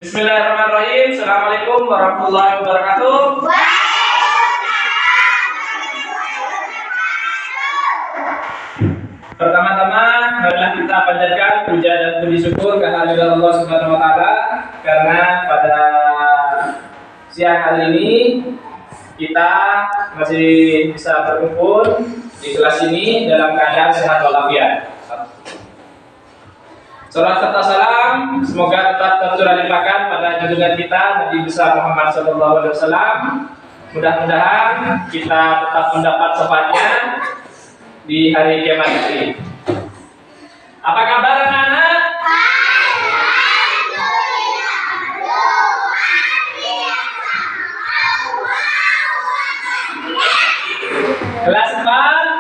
Bismillahirrahmanirrahim. Assalamualaikum warahmatullahi wabarakatuh. Pertama-tama marilah kita panjatkan puja dan puji syukur kehadirat Allah Subhanahu wa taala karena pada siang hari ini kita masih bisa berkumpul di kelas ini dalam keadaan sehat walafiat. Salam serta salam semoga tetap tercurah limpahkan pada junjungan kita Nabi besar Muhammad SAW. Mudah-mudahan kita tetap mendapat syafaatnya di hari kiamat nanti. Apa kabar anak-anak? Kelas 4.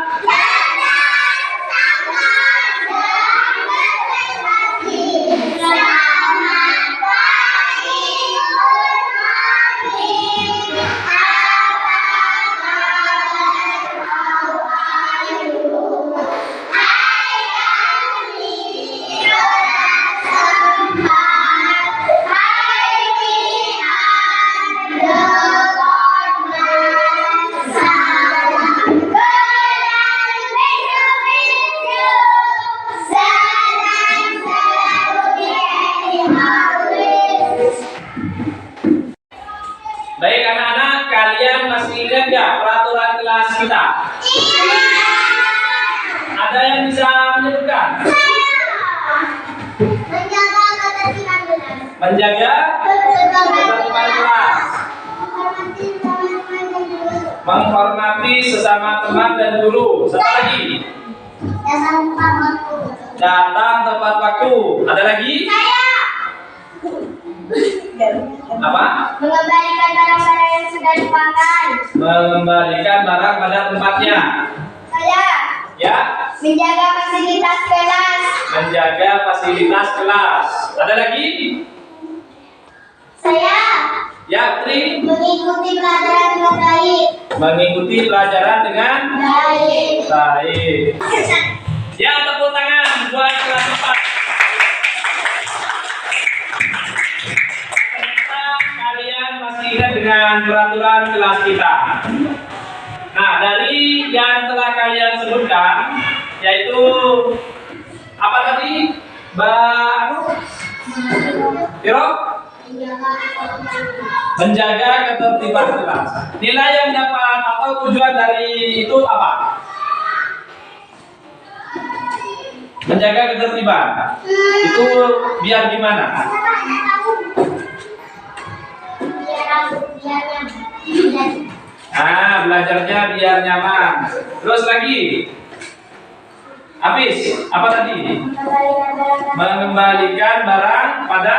Baik anak-anak, kalian masih ingat nggak peraturan kelas kita? Ada yang bisa menyebutkan? Menjaga ketertiban kelas, menghormati sesama teman dan guru. Satu lagi, datang tepat waktu. Ada lagi? Apa? Mengembalikan barang-barang yang sudah dipakai. Mengembalikan barang pada tempatnya. Saya. Ya. Menjaga fasilitas kelas. Menjaga fasilitas kelas. Ada lagi? Saya. Ya, Tri. Mengikuti pelajaran dengan baik. Mengikuti pelajaran dengan Baik. baik. Ya, tepuk tangan buat kelas 4. Kalian masih ingat dengan peraturan kelas kita. Nah, dari yang telah kalian sebutkan, yaitu apa tadi? Menjaga ketertiban kelas. Nilai yang dapat atau tujuan dari itu apa? Menjaga ketertiban. Itu biar gimana? Belajarnya biar nyaman. Terus lagi, habis apa tadi? Mengembalikan barang pada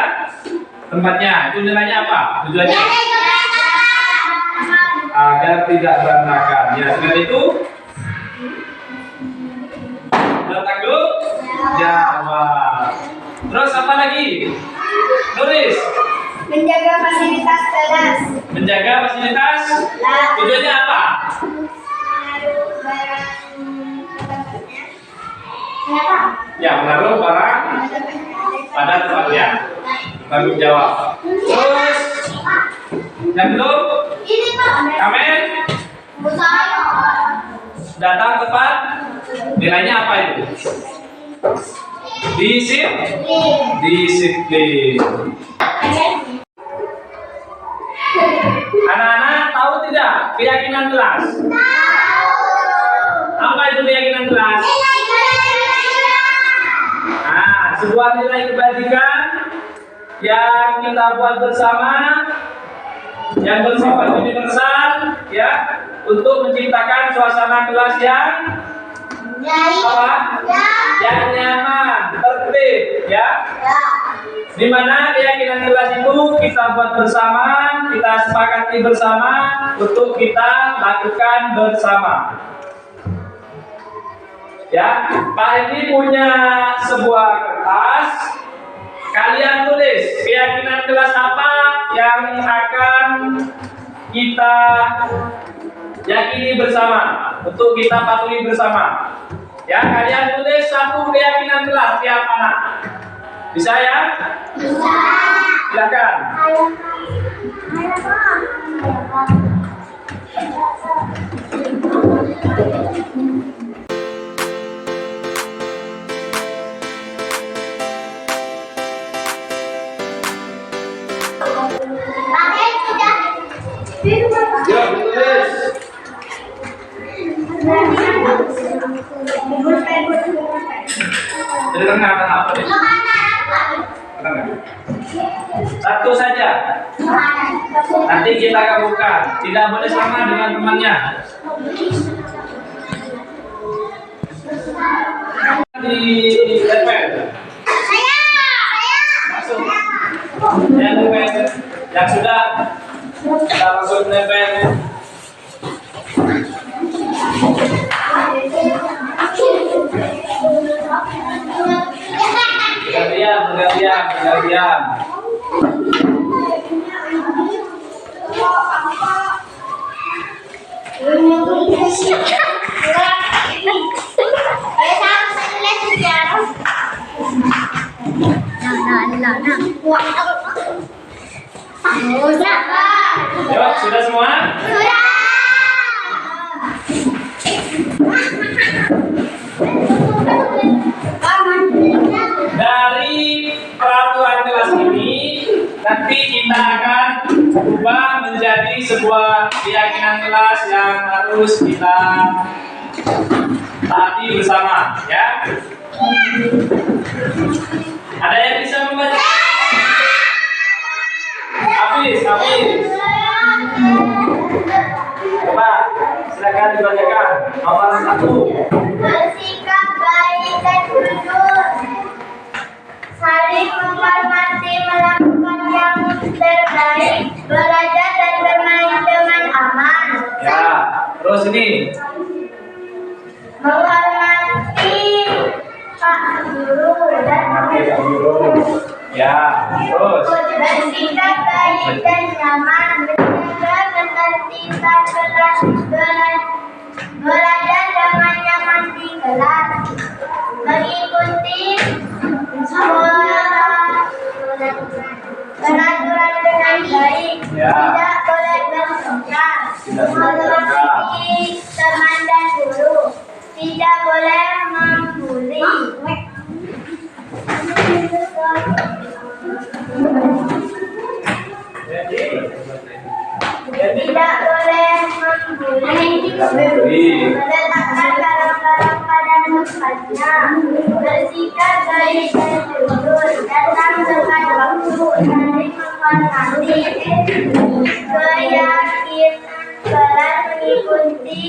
tempatnya. Itu nilainya apa? Tujuannya agar tidak berantakan. Ya, dengan itu bertanggung jawab. Terus apa lagi? Tulis. Menjaga fasilitas kelas. Menjaga fasilitas. Tujuannya apa? Ya, menaruh barang pada tempatnya. Tanggung jawab. Terus yang belum? Ini Pak. Kamen datang tepat. Nilainya apa itu? Disiplin. Anak-anak tahu tidak keyakinan kelas? Apa itu keyakinan kelas? Sebuah nilai kebajikan yang kita buat bersama, yang bersifat universal, ya, untuk menciptakan suasana kelas yang yang nyaman, tertib, ya. Di mana keyakinan kelas itu kita buat bersama, kita sepakati bersama untuk kita lakukan bersama. Ya, Pak ini punya sebuah kertas. Kalian tulis keyakinan kelas apa yang akan kita yakini bersama, untuk kita patuhi bersama. Ya, kalian tulis satu keyakinan kelas tiap anak. Bisa ya? Bisa. Silakan. Pakai sudah. Yuk, tulis. Jadi tengah apa deh? Tengah. Satu saja. Nanti kita gabungkan. Tidak boleh sama dengan temannya. Di level. Masuk. Yang level. Yang sudah. Kita masuk level. Bergantian. Yuk, sudah semua? Dari peraturan kelas ini nanti kita akan ubah menjadi sebuah keyakinan kelas yang harus kita taati bersama, ya. Ada yang bisa membaca? Hafiz. Coba silakan dibacakan nomor 1. Bersikap baik dan jujur, saling menghormati, melakukan yang terbaik, belajar dan bermain dengan aman. Ya, terus ini. Menghormati Pak Guru dan Ya, terus. bersikap baik dan nyaman, menjaga ketertiban kelas, belajar dengan nyaman di kelas, mengikuti peraturan dengan baik, Ya. tidak boleh bertengkar, menghormati teman dan guru, tidak boleh membuli. Tidak boleh membuli, meletakkan barang-barang pada tempatnya, bersikap baik dan jujur, datang tepat waktu, saling menghormati, keyakinan kelas, mengikuti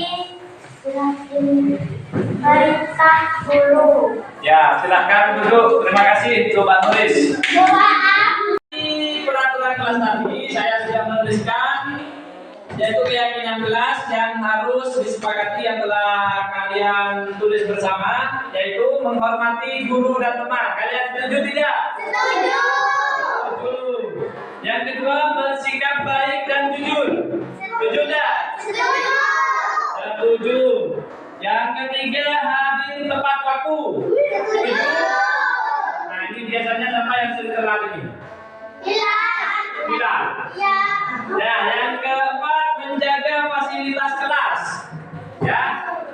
perintah guru. Ya, silakan duduk. Terima kasih, coba tulis. Doa. Di peraturan kelas tadi saya sudah menuliskan yaitu keyakinan kelas yang harus disepakati yang telah kalian tulis bersama, yaitu menghormati guru dan teman. Kalian setuju tidak? Setuju. Setuju. Yang kedua, bersikap baik dan jujur. Setuju tidak? Setuju. Setuju. Yang ketiga, hadir tepat waktu. Setuju. Nah, ini biasanya siapa yang sering telat ini? Bila. Ya. Ya, yang keempat, menjaga fasilitas kelas. Ya,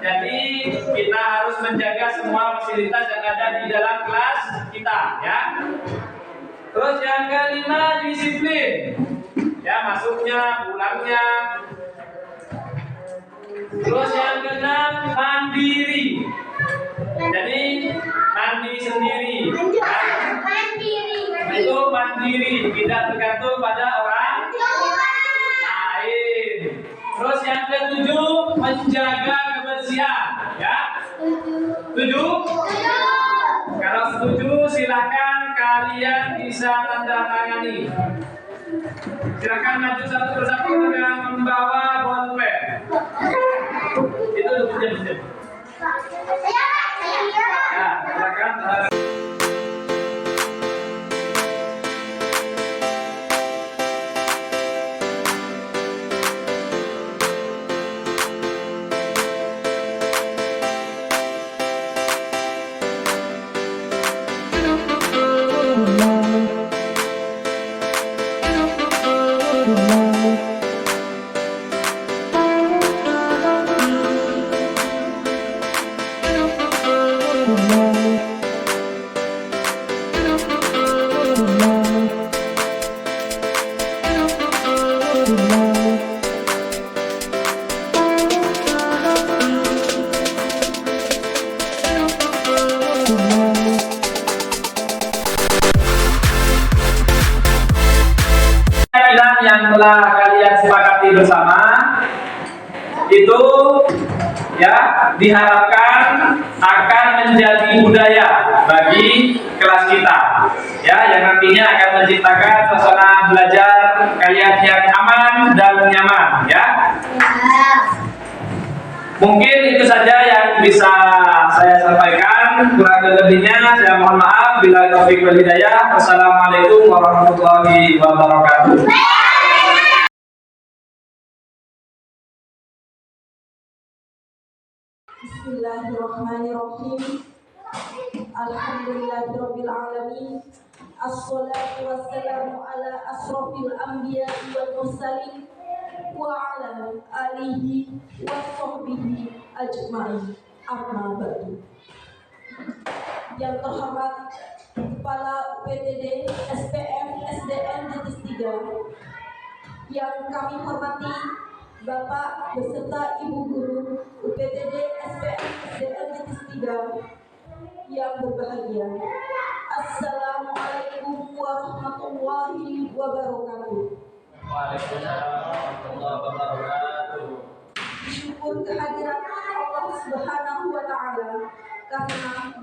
jadi kita harus menjaga semua fasilitas yang ada di dalam kelas kita, ya. Terus yang kelima, disiplin. Ya, masuknya, pulangnya. Terus yang keenam, mandiri. Jadi mandi sendiri. Ya. Itu mandiri, tidak tergantung pada orang lain. Terus yang ketujuh, menjaga kebersihan, ya. Setuju? Kalau setuju, silahkan kalian bisa tanda tangani. Silakan maju satu persatu dengan membawa bolpen. Itu tujuh. Ya, silakan. telah kalian sepakati bersama itu ya diharapkan akan menjadi budaya bagi kelas kita ya, yang nantinya akan menciptakan suasana belajar kalian yang aman dan nyaman ya. Mungkin itu saja yang bisa saya sampaikan, kurang lebihnya saya mohon maaf. Bila taufik wal hidayah. Wassalamualaikum warahmatullahi wabarakatuh. Bismillahirrahmanirrahim. Alhamdulillahirabbil alamin. Assalatu wassalamu ala asrofil anbiya'i wal mursalin wa ala alihi wa sahbihi ajma'in. Amma ba'du. Yang terhormat Kepala UPTD SPM SDN Jetis 3, yang kami hormati Bapak beserta Ibu Guru UPTD SPM SDN Jetis 3 yang berbahagia. Assalamualaikum warahmatullahi wabarakatuh. Waalaikumsalam warahmatullahi wabarakatuh. Syukur kehadiran Allah Subhanahu wa Ta'ala karena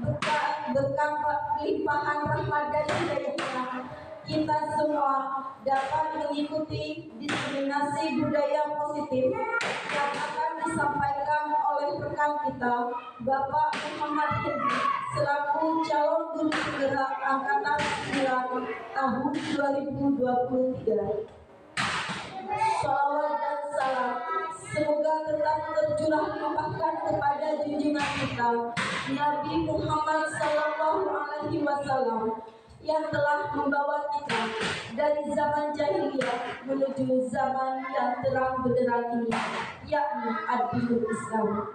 berkat limpahan rahmat dan hidayahnya kita semua dapat mengikuti diseminasi budaya positif yang akan disampaikan oleh rekan kita Bapak Muhammad Hendi selaku calon guru penggerak angkatan 9 tahun 2023. Salawat dan salam semoga tetap tercurah limpahkan kepada junjungan kita Nabi Muhammad SAW yang telah membawa kita dari zaman jahiliyah menuju zaman yang terang benderang ini, yakni ad-dinul Islam.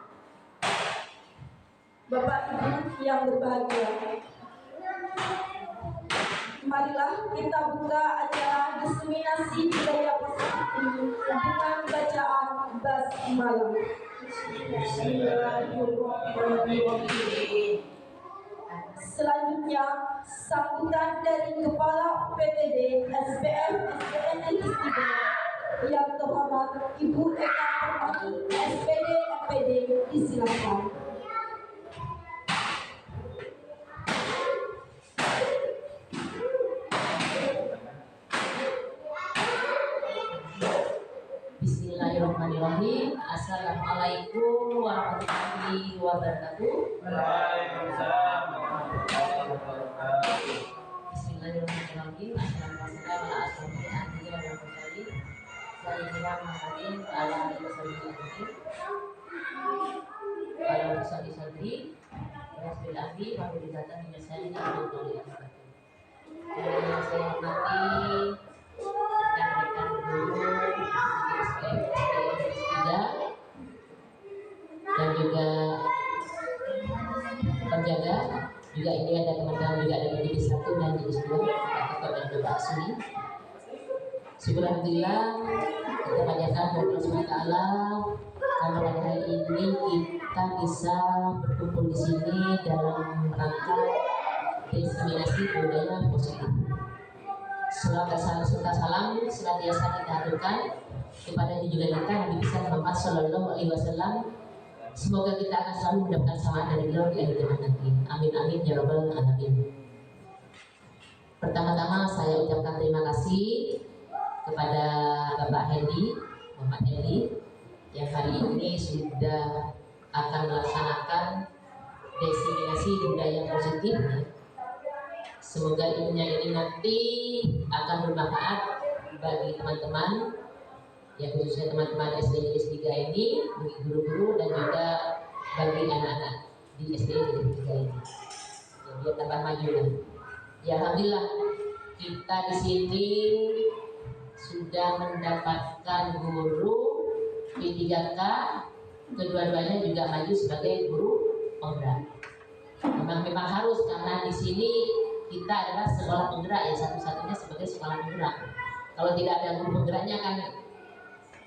Bapak Ibu yang berbahagia, marilah kita buka acara diseminasi budaya positif ini dengan bacaan basmalah. Bismillahirrahmanirrahim. Selanjutnya, sambutan dari Kepala UPTD SPM SDN Jetis 3 yang terhormat Ibu Eka Permati SPD MPD, disilakan. Bismillahirrahmanirrahim. Assalamualaikum warahmatullahi wabarakatuh. Waalaikumsalam warahmatullahi wabarakatuh. Bismillahirrahmanirrahim. Assalamualaikum warahmatullahi wabarakatuh. Saya Ilham Muhammadin ala alihi ala usadri Rasul Abi wa bidatan min asali al-qur'an. Yang saya hormati rekan-rekan guru dan juga penjaga, juga ini ada teman-teman juga dari Jetis 1 dan Jetis 2, Pak dan Bapak Suni. Alhamdulillah kita panjatkan kepada Allah SWT kalau pada hari ini kita bisa berkumpul di sini dalam rangka diseminasi budaya positif. Selawat serta salam senantiasa kita aturkan kepada junjungan kita Nabi besar Muhammad Sallallahu Alaihi Wasallam. Semoga kita akan selalu mendapatkan samaan dari beliau di akhir zaman nanti. Amin amin ya rabbal alamin. Pertama-tama saya ucapkan terima kasih kepada Bapak Hendi, Muhammad Hendi, yang hari ini sudah akan melaksanakan diseminasi budaya positif. Semoga ilmunya ini nanti akan bermanfaat bagi teman-teman, ya khususnya teman-teman SD Jetis 3 ini, bagi guru-guru dan juga bagi anak-anak di SD Jetis 3 ini. Ya, biar tambah maju lah. Ya alhamdulillah kita di sini sudah mendapatkan guru P3K, kedua-duanya juga maju sebagai guru penggerak. Memang harus, karena di sini kita adalah sekolah penggerak, ya satu-satunya sebagai sekolah penggerak. Kalau tidak ada guru penggeraknya kan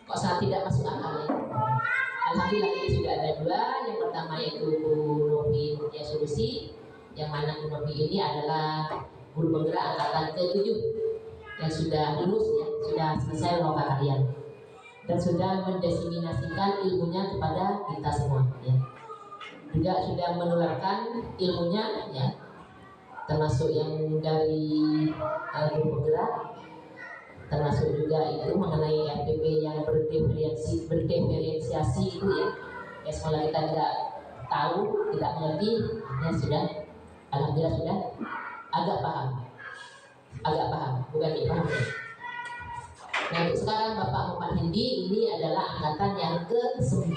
kok sangat tidak masuk akal ya. Alhamdulillah ini sudah ada dua. Yang pertama yaitu Bu Novi Mutia Solusi, yang mana Bu Novi ini adalah guru penggerak angkatan ke-7 yang sudah lulus ya, sudah selesai loka kalian dan sudah mendiseminasikan ilmunya kepada kita semua ya. Juga sudah menularkan ilmunya ya, termasuk yang dari guru penggerak, termasuk juga itu mengenai RPP yang berdiferensiasi itu ya. Ya sekolah kita tidak tahu, tidak mengerti, ya sudah, alhamdulillah sudah agak paham, bukan tidak paham. Nah untuk sekarang Bapak Muhammad Hindi ini adalah angkatan yang ke-9.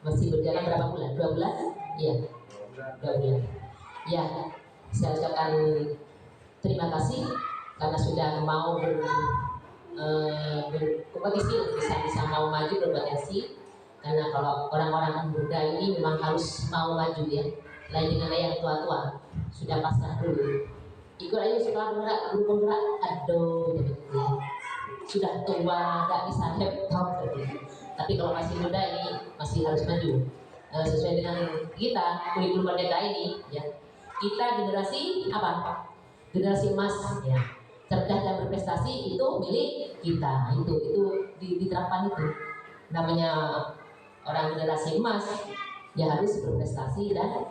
Masih berjalan berapa bulan? 2 bulan? Iya, 2 bulan. Ya, saya ucapkan terima kasih karena sudah mau berkompetisi, bisa mau maju berkompetisi. Karena kalau orang-orang muda ini memang harus mau maju ya, lain dengan yang tua-tua sudah pasrah dulu. Ikut aja sekolah penggerak, aduh gitu ya. Sudah tua, nggak bisa laptop gitu. Tapi kalau masih muda ini masih harus maju sesuai dengan kita kurikulum merdeka ini ya. Kita generasi apa? Generasi emas ya. Cerdas dan berprestasi itu milik kita. Itu diterapkan itu. Namanya orang generasi emas ya harus berprestasi dan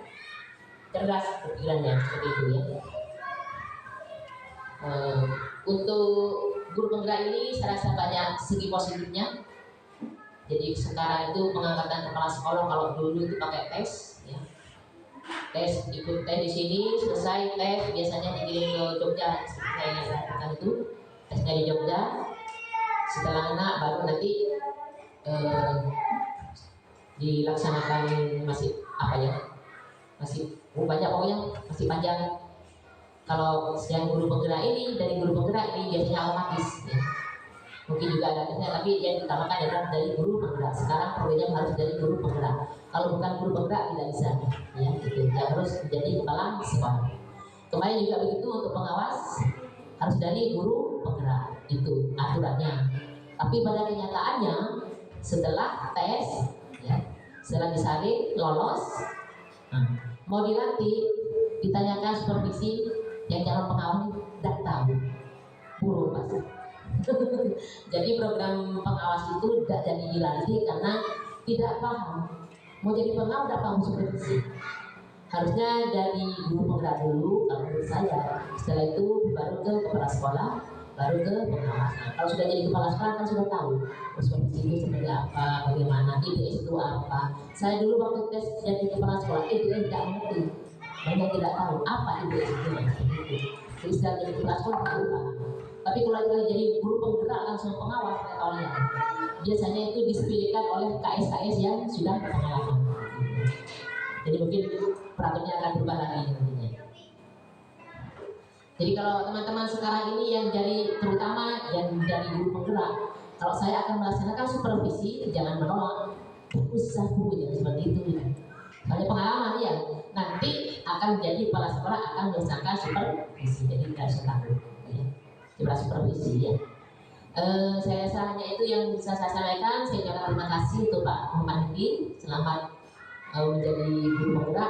cerdas berpikirannya seperti itu ya. Untuk guru penggerak ini saya rasa banyak segi positifnya. Jadi sekarang itu pengangkatan kepala sekolah kalau dulu itu pakai tes ya. Tes, ikut tes di sini, selesai tes biasanya dikirim ke Jogja seperti yang saya katakan itu, tesnya di Jogja. Setelah anak baru nanti dilaksanakan masih apa ya? Masih banyak pokoknya, masih panjang. Kalau yang guru penggerak ini, dari guru penggerak ini biasanya otomatis ya. Mungkin juga ada tesnya, tapi yang ditamakan adalah dari guru penggerak. Sekarang programnya harus dari guru penggerak. Kalau bukan guru penggerak tidak bisa ya, gitu. Ya harus menjadi kepala sekolah. Kemarin juga begitu untuk pengawas harus dari guru penggerak, itu aturannya. Tapi pada kenyataannya setelah tes ya, setelah disaring lolos, mau dilantik, ditanyakan supervisi, yang calon pengawas tidak tahu, buruk pasti. Jadi program pengawas itu tidak jadi dilantik karena tidak paham. Mau jadi pengawas tidak paham supervisi. Harusnya dari guru penggerak dulu kalau menurut saya. Setelah itu baru ke kepala sekolah, baru ke pengawas. Nah, kalau sudah jadi kepala sekolah kan sudah tahu supervisi itu seperti apa, bagaimana, IPS itu apa. Saya dulu waktu tes jadi kepala sekolah itu tidak mengerti. Banyak tidak tahu apa IPS itu. Jadi setelah jadi kepala sekolah baru paham. Tapi kalau jadi guru penggerak langsung pengawas kalian, biasanya itu disepelekan oleh KS-KS yang sudah berpengalaman. Jadi mungkin peraturannya akan berubah lagi nantinya. Jadi kalau teman-teman sekarang ini yang jadi terutama yang dari guru penggerak, kalau saya akan melaksanakan supervisi, jangan menolak, usah bu, jangan seperti itu. Soalnya pengalaman ya, nanti akan menjadi kepala sekolah akan melaksanakan supervisi, jadi tidak usah takut. Coba supervisi ya. Saya rasa hanya itu yang bisa saya sampaikan. Saya ucapkan terima kasih untuk Pak Muhammad Hindi. Selamat menjadi guru penggerak.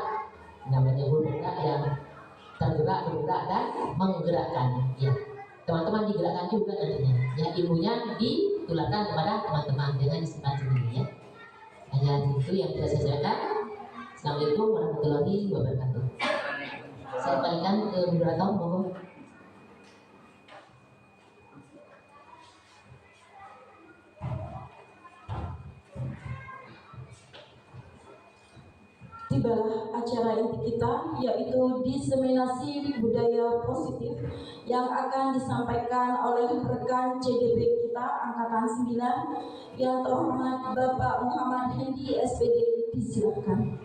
Namanya guru penggerak yang tergerak, bergerak dan menggerakkan. Ya, teman-teman digerakkan juga nantinya. Ya, ilmunya ditularkan kepada teman-teman, jangan disimpan sendiri ya. Hanya itu yang bisa saya sampaikan. Assalamualaikum warahmatullahi wabarakatuh. Saya balikan ke moderator, monggo. Tibalah acara inti kita, yaitu diseminasi budaya positif yang akan disampaikan oleh rekan CDB kita Angkatan 9 yang terhormat Bapak Muhammad Hindi SPD. Disilakan.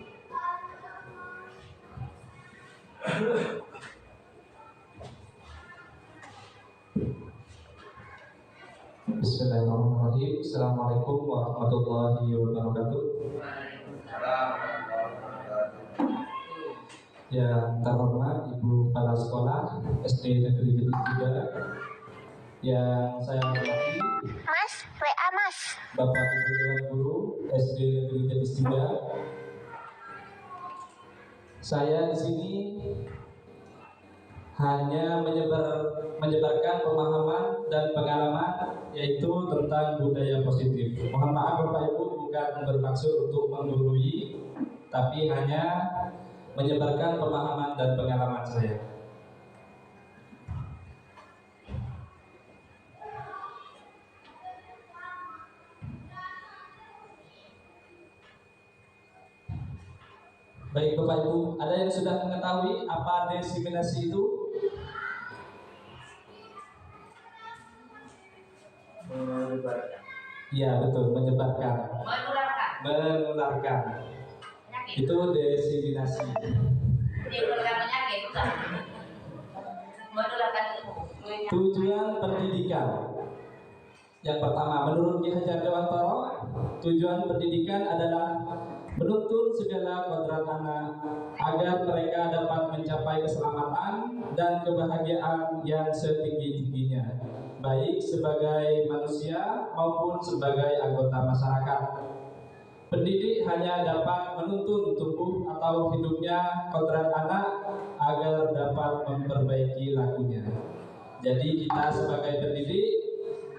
Bismillahirrahmanirrahim. Assalamualaikum warahmatullahi wabarakatuh. Yang terhormat Ibu Kepala Sekolah SD Negeri Jetis 3, yang saya hormati Mas, WA Mas. Bapak Ibu Dewan Guru SD Negeri Jetis 3. Saya di sini hanya menyebarkan pemahaman dan pengalaman, yaitu tentang budaya positif. Mohon maaf Bapak Ibu, bukan bermaksud untuk menggurui, tapi hanya menyebarkan pemahaman dan pengalaman saya. Baik Bapak Ibu, ada yang sudah mengetahui apa diseminasi itu? Iya betul, menyebarkan, menularkan. Itu diseminasi. Tujuan pendidikan. Yang pertama, menurut Ki Hajar Dewantara, tujuan pendidikan adalah menuntun segala kodrat anak agar mereka dapat mencapai keselamatan dan kebahagiaan yang setinggi-tingginya, baik sebagai manusia maupun sebagai anggota masyarakat. Pendidik hanya dapat menuntun tubuh atau hidupnya kodrat anak agar dapat memperbaiki lakunya. Jadi kita sebagai pendidik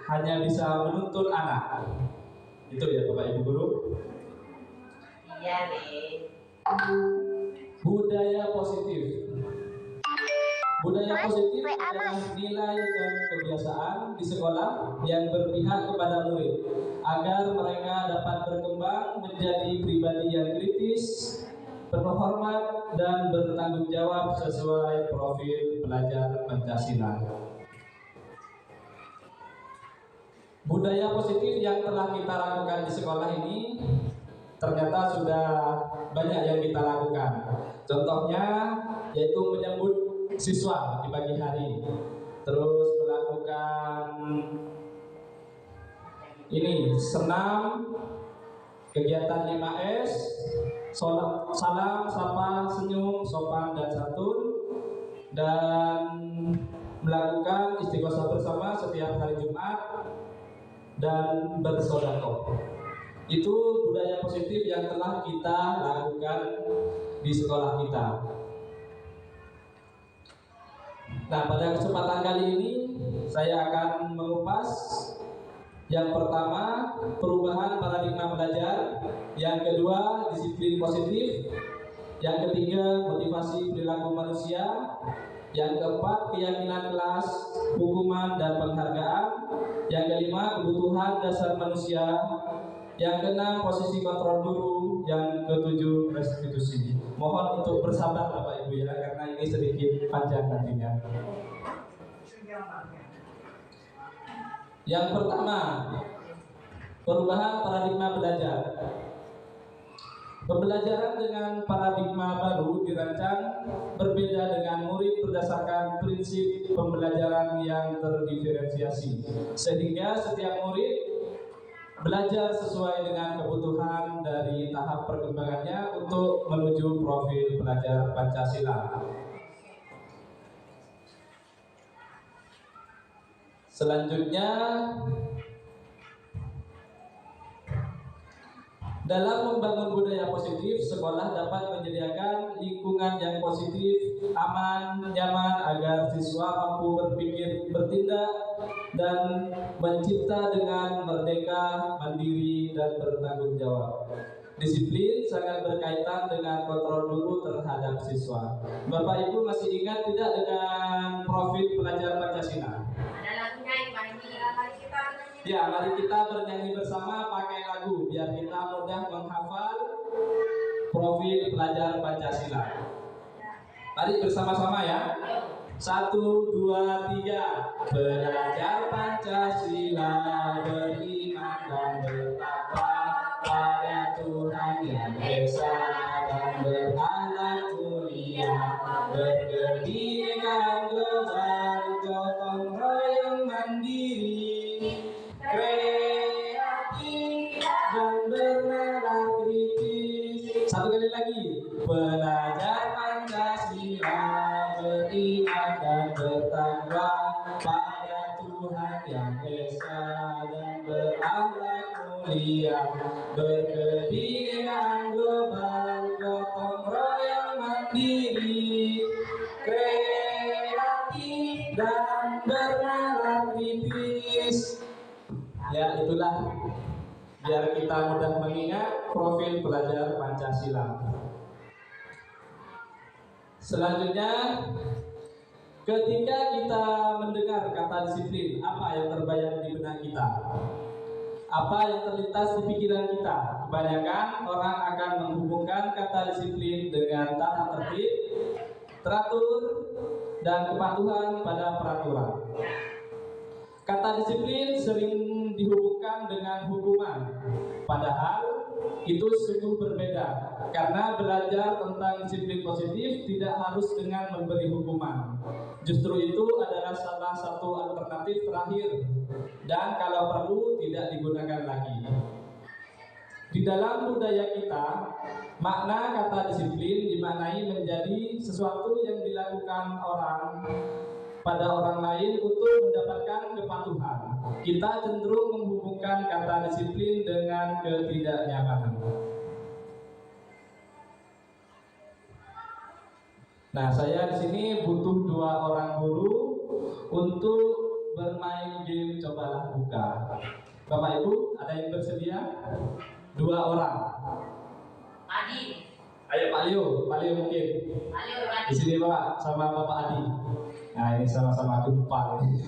hanya bisa menuntun anak. Itu ya Bapak Ibu Guru. Iya nih. Budaya positif. Budaya positif adalah nilai dan kebiasaan di sekolah yang berpihak kepada murid agar mereka dapat berkembang menjadi pribadi yang kritis, penuh hormat, dan bertanggung jawab sesuai profil pelajar Pancasila. Budaya positif yang telah kita lakukan di sekolah ini ternyata sudah banyak yang kita lakukan. Contohnya yaitu menyambut siswa di pagi hari, terus melakukan ini senam, kegiatan 5S, salam, sapa, senyum, sopan dan santun, dan melakukan istighosah bersama setiap hari Jumat dan bersedekah. Itu budaya positif yang telah kita lakukan di sekolah kita. Nah, pada kesempatan kali ini saya akan mengupas yang pertama, perubahan paradigma belajar, yang kedua, disiplin positif, yang ketiga, motivasi perilaku manusia, yang keempat, keyakinan kelas, hukuman dan penghargaan, yang kelima, kebutuhan dasar manusia, yang keenam, posisi kontrol guru, yang ketujuh, restitusi. Mohon untuk bersabar Bapak Ibu ya, karena ini sedikit panjang nantinya. Yang pertama, perubahan paradigma belajar. Pembelajaran dengan paradigma baru dirancang berbeda dengan murid berdasarkan prinsip pembelajaran yang terdiferensiasi, sehingga setiap murid belajar sesuai dengan kebutuhan dari tahap perkembangannya untuk menuju profil pelajar Pancasila. Selanjutnya, dalam membangun budaya positif, sekolah dapat menyediakan lingkungan yang positif, aman, nyaman agar siswa mampu berpikir, bertindak, dan mencipta dengan merdeka, mandiri, dan bertanggung jawab. Disiplin sangat berkaitan dengan kontrol guru terhadap siswa. Bapak Ibu masih ingat tidak dengan profil pelajar Pancasila? Ya, mari kita bernyanyi bersama pakai lagu biar kita mudah menghafal profil pelajar Pancasila. Mari bersama-sama ya. 1, 2, 3. Belajar Pancasila, beriman dan bertakwa pada Tuhan Yang Esa dan berakhlak mulia, berkebinekaan global, gotong royong mandiri, kreatif dan bernalar kritis. Satu kali lagi. Belajar Pancasila, beriman dan bertakwa pada Tuhan Yang Esa dan berakhlak mulia, berkebinekaan global, gotong royong mandiri, kreatif dan bernalar tipis. Ya, itulah biar kita mudah mengingat profil pelajar Pancasila. Selanjutnya, ketika kita mendengar kata disiplin, apa yang terbayang di benak kita? Apa yang terlintas di pikiran kita? Kebanyakan orang akan menghubungkan kata disiplin dengan tata tertib, teratur, dan kepatuhan pada peraturan. Kata disiplin sering dihubungkan dengan hukuman, padahal itu sungguh berbeda. Karena belajar tentang disiplin positif tidak harus dengan memberi hukuman. Justru itu adalah salah satu alternatif terakhir, dan kalau perlu tidak digunakan lagi. Di dalam budaya kita, makna kata disiplin dimaknai menjadi sesuatu yang dilakukan orang pada orang lain untuk mendapatkan kepatuhan. Kita cenderung menghubungkan kata disiplin dengan ketidaknyamanan. Nah, saya di sini butuh 2 orang guru untuk bermain game cobalah buka. Bapak Ibu, ada yang bersedia? 2 orang. Adi. Ayo Pak Leo mungkin. Ayo Adi. Di sini Pak sama Bapak Adi. Nah, ini sama-sama gempa ini.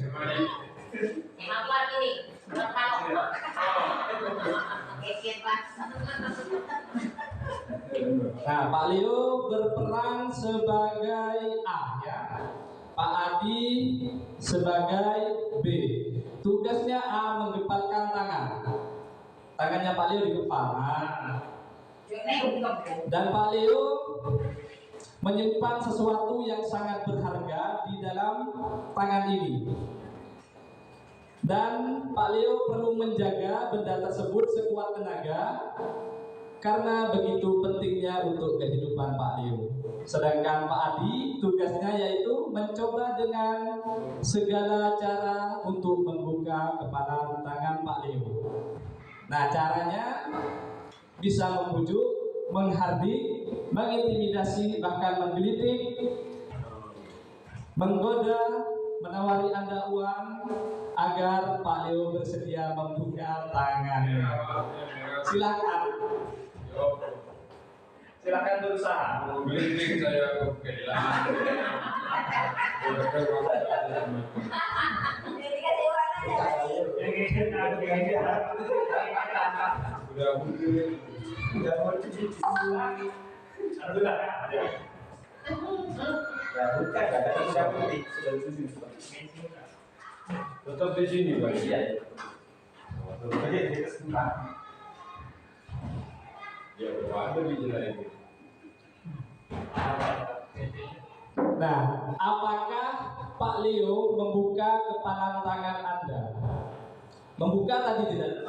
Apa ini? Berkalok. Kekit Pak. Nah, Pak Leo berperan sebagai A ya. Pak Adi sebagai B. Tugasnya A menggepalkan tangan. Tangannya Pak Leo digepal. Nah. Dan Pak Leo menyimpan sesuatu yang sangat berharga di dalam tangan ini. Dan Pak Leo perlu menjaga benda tersebut sekuat tenaga karena begitu pentingnya untuk kehidupan Pak Leo. Sedangkan Pak Adi tugasnya yaitu mencoba dengan segala cara untuk membuka kepalan tangan Pak Leo. Nah, caranya bisa membujuk, menghardik, mengintimidasi, bahkan menggelitik, menggoda, menawari Anda uang agar Pak Leo bersedia membuka tangannya. Silakan. Silakan berusaha. Menggelinding saya kehilangan. Jadi kasih uang aja. Tetap di sini Pak. Ya, ada di jalan ini. Nah, apakah Pak Leo membuka kepalan tangan Anda? Membuka tadi tidak?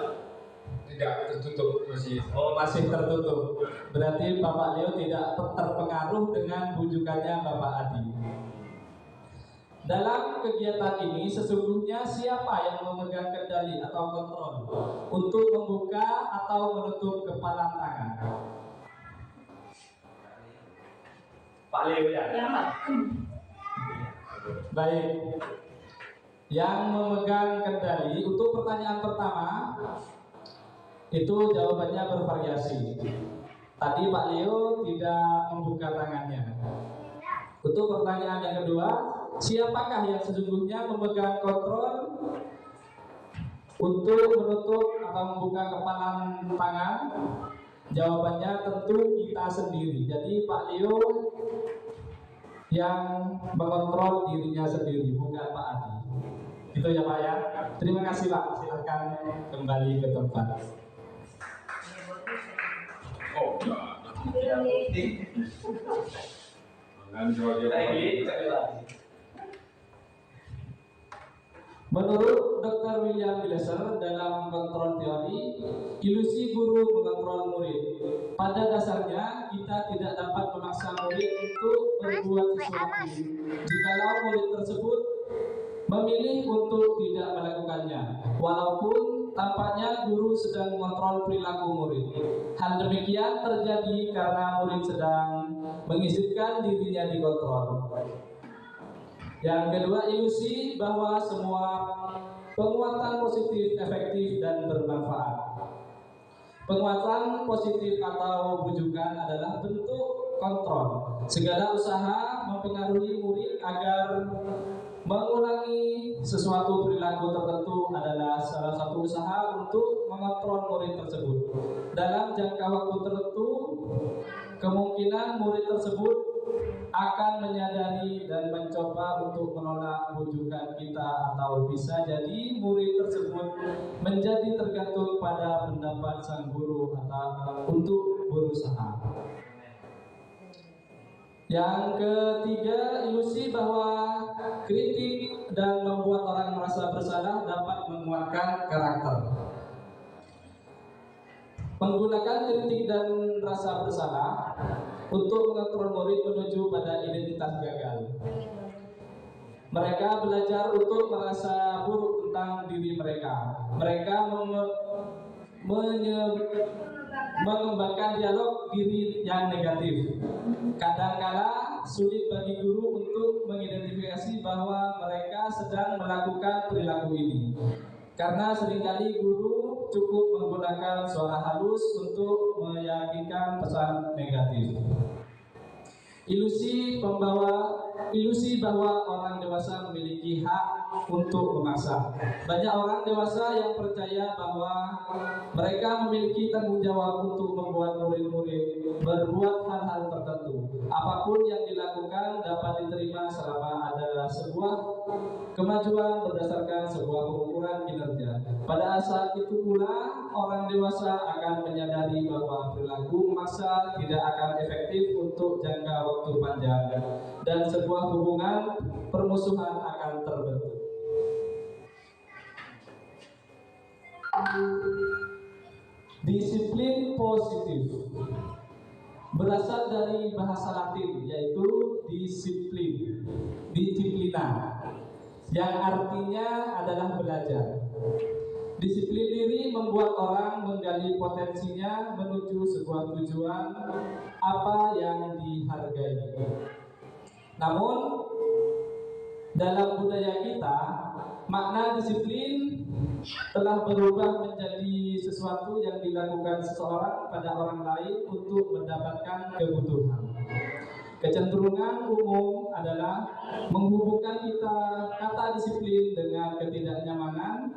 Tidak tertutup masih. Oh, masih tertutup. Berarti Bapak Leo tidak terpengaruh dengan bujukannya Bapak Adi. Dalam kegiatan ini sesungguhnya siapa yang memegang kendali atau kontrol untuk membuka atau menutup kepalan tangan? Pak Leo ya? Baik. Yang memegang kendali untuk pertanyaan pertama itu jawabannya bervariasi. Tadi Pak Leo tidak membuka tangannya. Untuk pertanyaan yang kedua, siapakah yang sesungguhnya memegang kontrol untuk menutup atau membuka kepalan tangan? Jawabannya tentu kita sendiri. Jadi Pak Leo yang mengontrol dirinya sendiri, bukan Pak Adi. Itu ya Pak ya. Terima kasih Pak. Silakan kembali ke tempat. Oh, Menurut Dr. William Glasser dalam kontrol teori, ilusi guru mengontrol murid. Pada dasarnya kita tidak dapat memaksa murid untuk berbuat sesuatu jikalau murid tersebut memilih untuk tidak melakukannya, walaupun tampaknya guru sedang mengontrol perilaku murid. Hal demikian terjadi karena murid sedang mengizinkan dirinya dikontrol. Yang kedua, ilusi bahwa semua penguatan positif efektif dan bermanfaat. Penguatan positif atau bujukan adalah bentuk kontrol. Segala usaha mempengaruhi murid agar mengulangi sesuatu perilaku tertentu adalah salah satu usaha untuk mengontrol murid tersebut. Dalam jangka waktu tertentu, kemungkinan murid tersebut akan menyadari dan mencoba untuk menolak bujukan kita, atau bisa jadi murid tersebut menjadi tergantung pada pendapat sang guru atau untuk berusaha. Yang ketiga, ilusi bahwa kritik dan membuat orang merasa bersalah dapat menguatkan karakter. Menggunakan kritik dan rasa bersalah untuk mengontrol murid menuju pada identitas gagal. Mereka belajar untuk merasa buruk tentang diri mereka. Mereka mengembangkan dialog diri yang negatif. Kadangkala sulit bagi guru untuk mengidentifikasi bahwa mereka sedang melakukan perilaku ini, karena seringkali guru cukup menggunakan suara halus untuk meyakinkan pesan negatif. Ilusi bahwa orang dewasa memiliki hak untuk memaksa. Banyak orang dewasa yang percaya bahwa mereka memiliki tanggung jawab untuk membuat murid-murid berbuat hal-hal tertentu. Apapun yang dilakukan dapat diterima selama ada sebuah kemajuan berdasarkan sebuah pengukuran kinerja. Pada saat itu pula orang dewasa akan menyadari bahwa perilaku memaksa tidak akan efektif untuk jangka waktu panjang, dan sebuah hubungan permusuhan akan terbentuk. Disiplin positif berasal dari bahasa Latin, yaitu disiplina, yang artinya adalah belajar. Disiplin diri membuat orang menggali potensinya menuju sebuah tujuan apa yang dihargai. Namun, dalam budaya kita, makna disiplin telah berubah menjadi sesuatu yang dilakukan seseorang pada orang lain untuk mendapatkan kebutuhan. Kecenderungan umum adalah menghubungkan kata disiplin dengan ketidaknyamanan,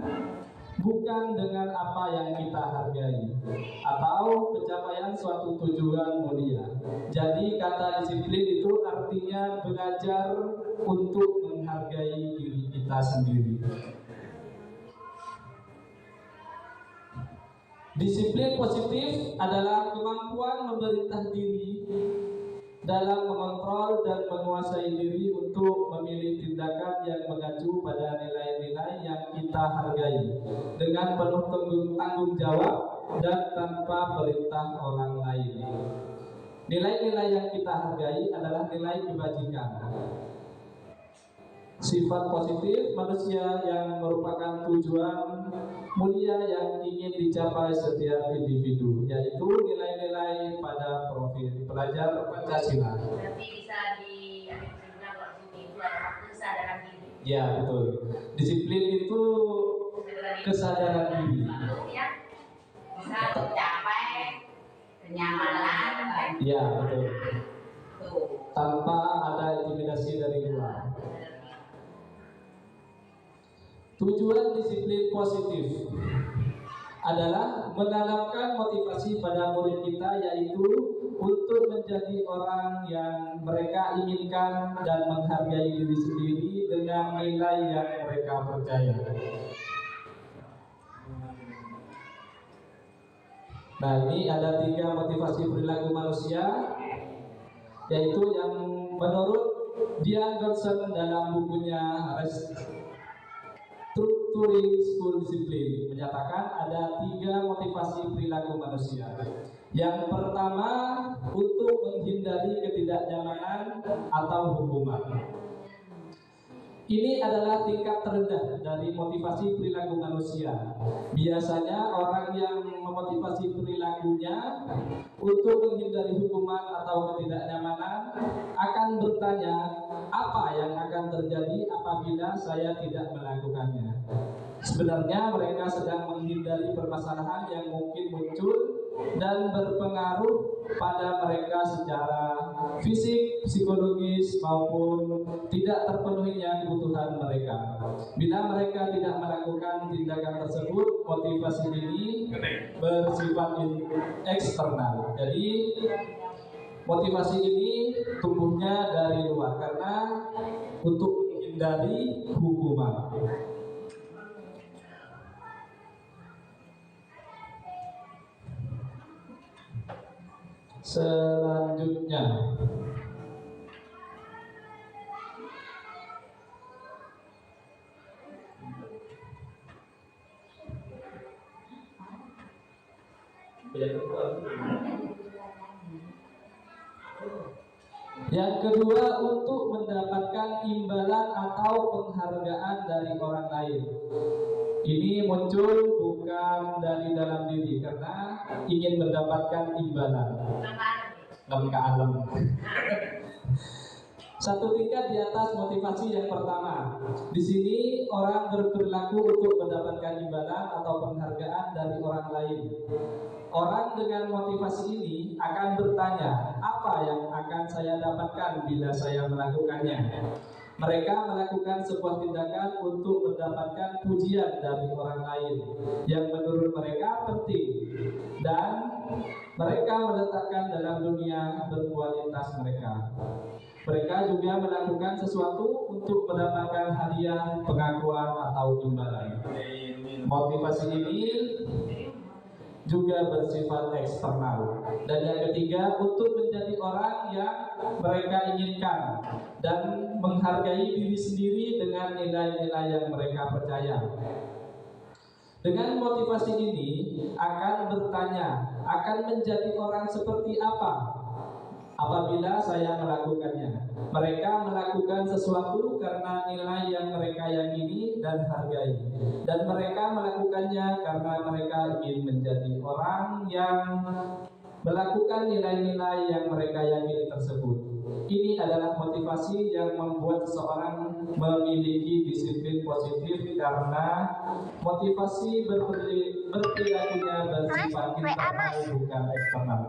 bukan dengan apa yang kita hargai atau pencapaian suatu tujuan mulia. Jadi kata disiplin itu artinya belajar untuk menghargai diri kita sendiri. Disiplin positif adalah kemampuan memerintah diri dalam mengontrol dan menguasai diri untuk memilih tindakan yang mengacu pada nilai-nilai yang kita hargai dengan penuh tanggung jawab dan tanpa perintah orang lain. Nilai-nilai yang kita hargai adalah nilai kebajikan. Sifat positif manusia yang merupakan tujuan mulia yang ingin dicapai setiap individu, yaitu nilai-nilai pada profil pelajar Pancasila. Berarti bisa diartikan kalau itu adalah kesadaran diri. Ya, betul. Disiplin itu kesadaran diri. Ya, bisa mencapai kenyamanan. Ya, betul. Tanpa ada intimidasi dari luar. Tujuan disiplin positif adalah menanamkan motivasi pada murid kita, yaitu untuk menjadi orang yang mereka inginkan dan menghargai diri sendiri dengan nilai yang mereka percaya. Nah, ini ada 3 motivasi perilaku manusia, yaitu yang menurut Dian Godson dalam bukunya Structuring School Discipline menyatakan ada 3 motivasi perilaku manusia. Yang pertama, untuk menghindari ketidaknyamanan atau hukuman. Ini adalah tingkat terendah dari motivasi perilaku manusia. Biasanya orang yang memotivasi perilakunya untuk menghindari hukuman atau ketidaknyamanan akan bertanya, apa yang akan terjadi apabila saya tidak melakukannya. Sebenarnya mereka sedang menghindari permasalahan yang mungkin muncul dan berpengaruh pada mereka secara fisik, psikologis maupun tidak terpenuhinya kebutuhan mereka. Bila mereka tidak melakukan tindakan tersebut, motivasi ini bersifat eksternal. Jadi motivasi ini tumbuhnya dari luar karena untuk menghindari hukuman. Selanjutnya, yang kedua, untuk mendapatkan imbalan atau penghargaan dari orang lain. Ini muncul bukan dari dalam diri karena ingin mendapatkan imbalan. Ke alam. Satu tingkat di atas motivasi yang pertama. Di sini orang berperilaku untuk mendapatkan imbalan atau penghargaan dari orang lain. Orang dengan motivasi ini akan bertanya, apa yang akan saya dapatkan bila saya melakukannya? Mereka melakukan sebuah tindakan untuk mendapatkan pujian dari orang lain yang menurut mereka penting, dan mereka meletakkan dalam dunia berkualitas mereka. Mereka juga melakukan sesuatu untuk mendapatkan hadiah, pengakuan, atau imbalan. Motivasi ini juga bersifat eksternal. Dan yang ketiga, untuk menjadi orang yang mereka inginkan dan menghargai diri sendiri dengan nilai-nilai yang mereka percaya. Dengan motivasi ini akan bertanya, akan menjadi orang seperti apa apabila saya melakukannya. Mereka melakukan sesuatu karena nilai yang mereka yakini dan hargai, dan mereka melakukannya karena mereka ingin menjadi orang yang melakukan nilai-nilai yang mereka yakini tersebut. Ini adalah motivasi yang membuat seseorang memiliki disiplin positif karena motivasi berperilakunya bersifat internal bukan eksternal.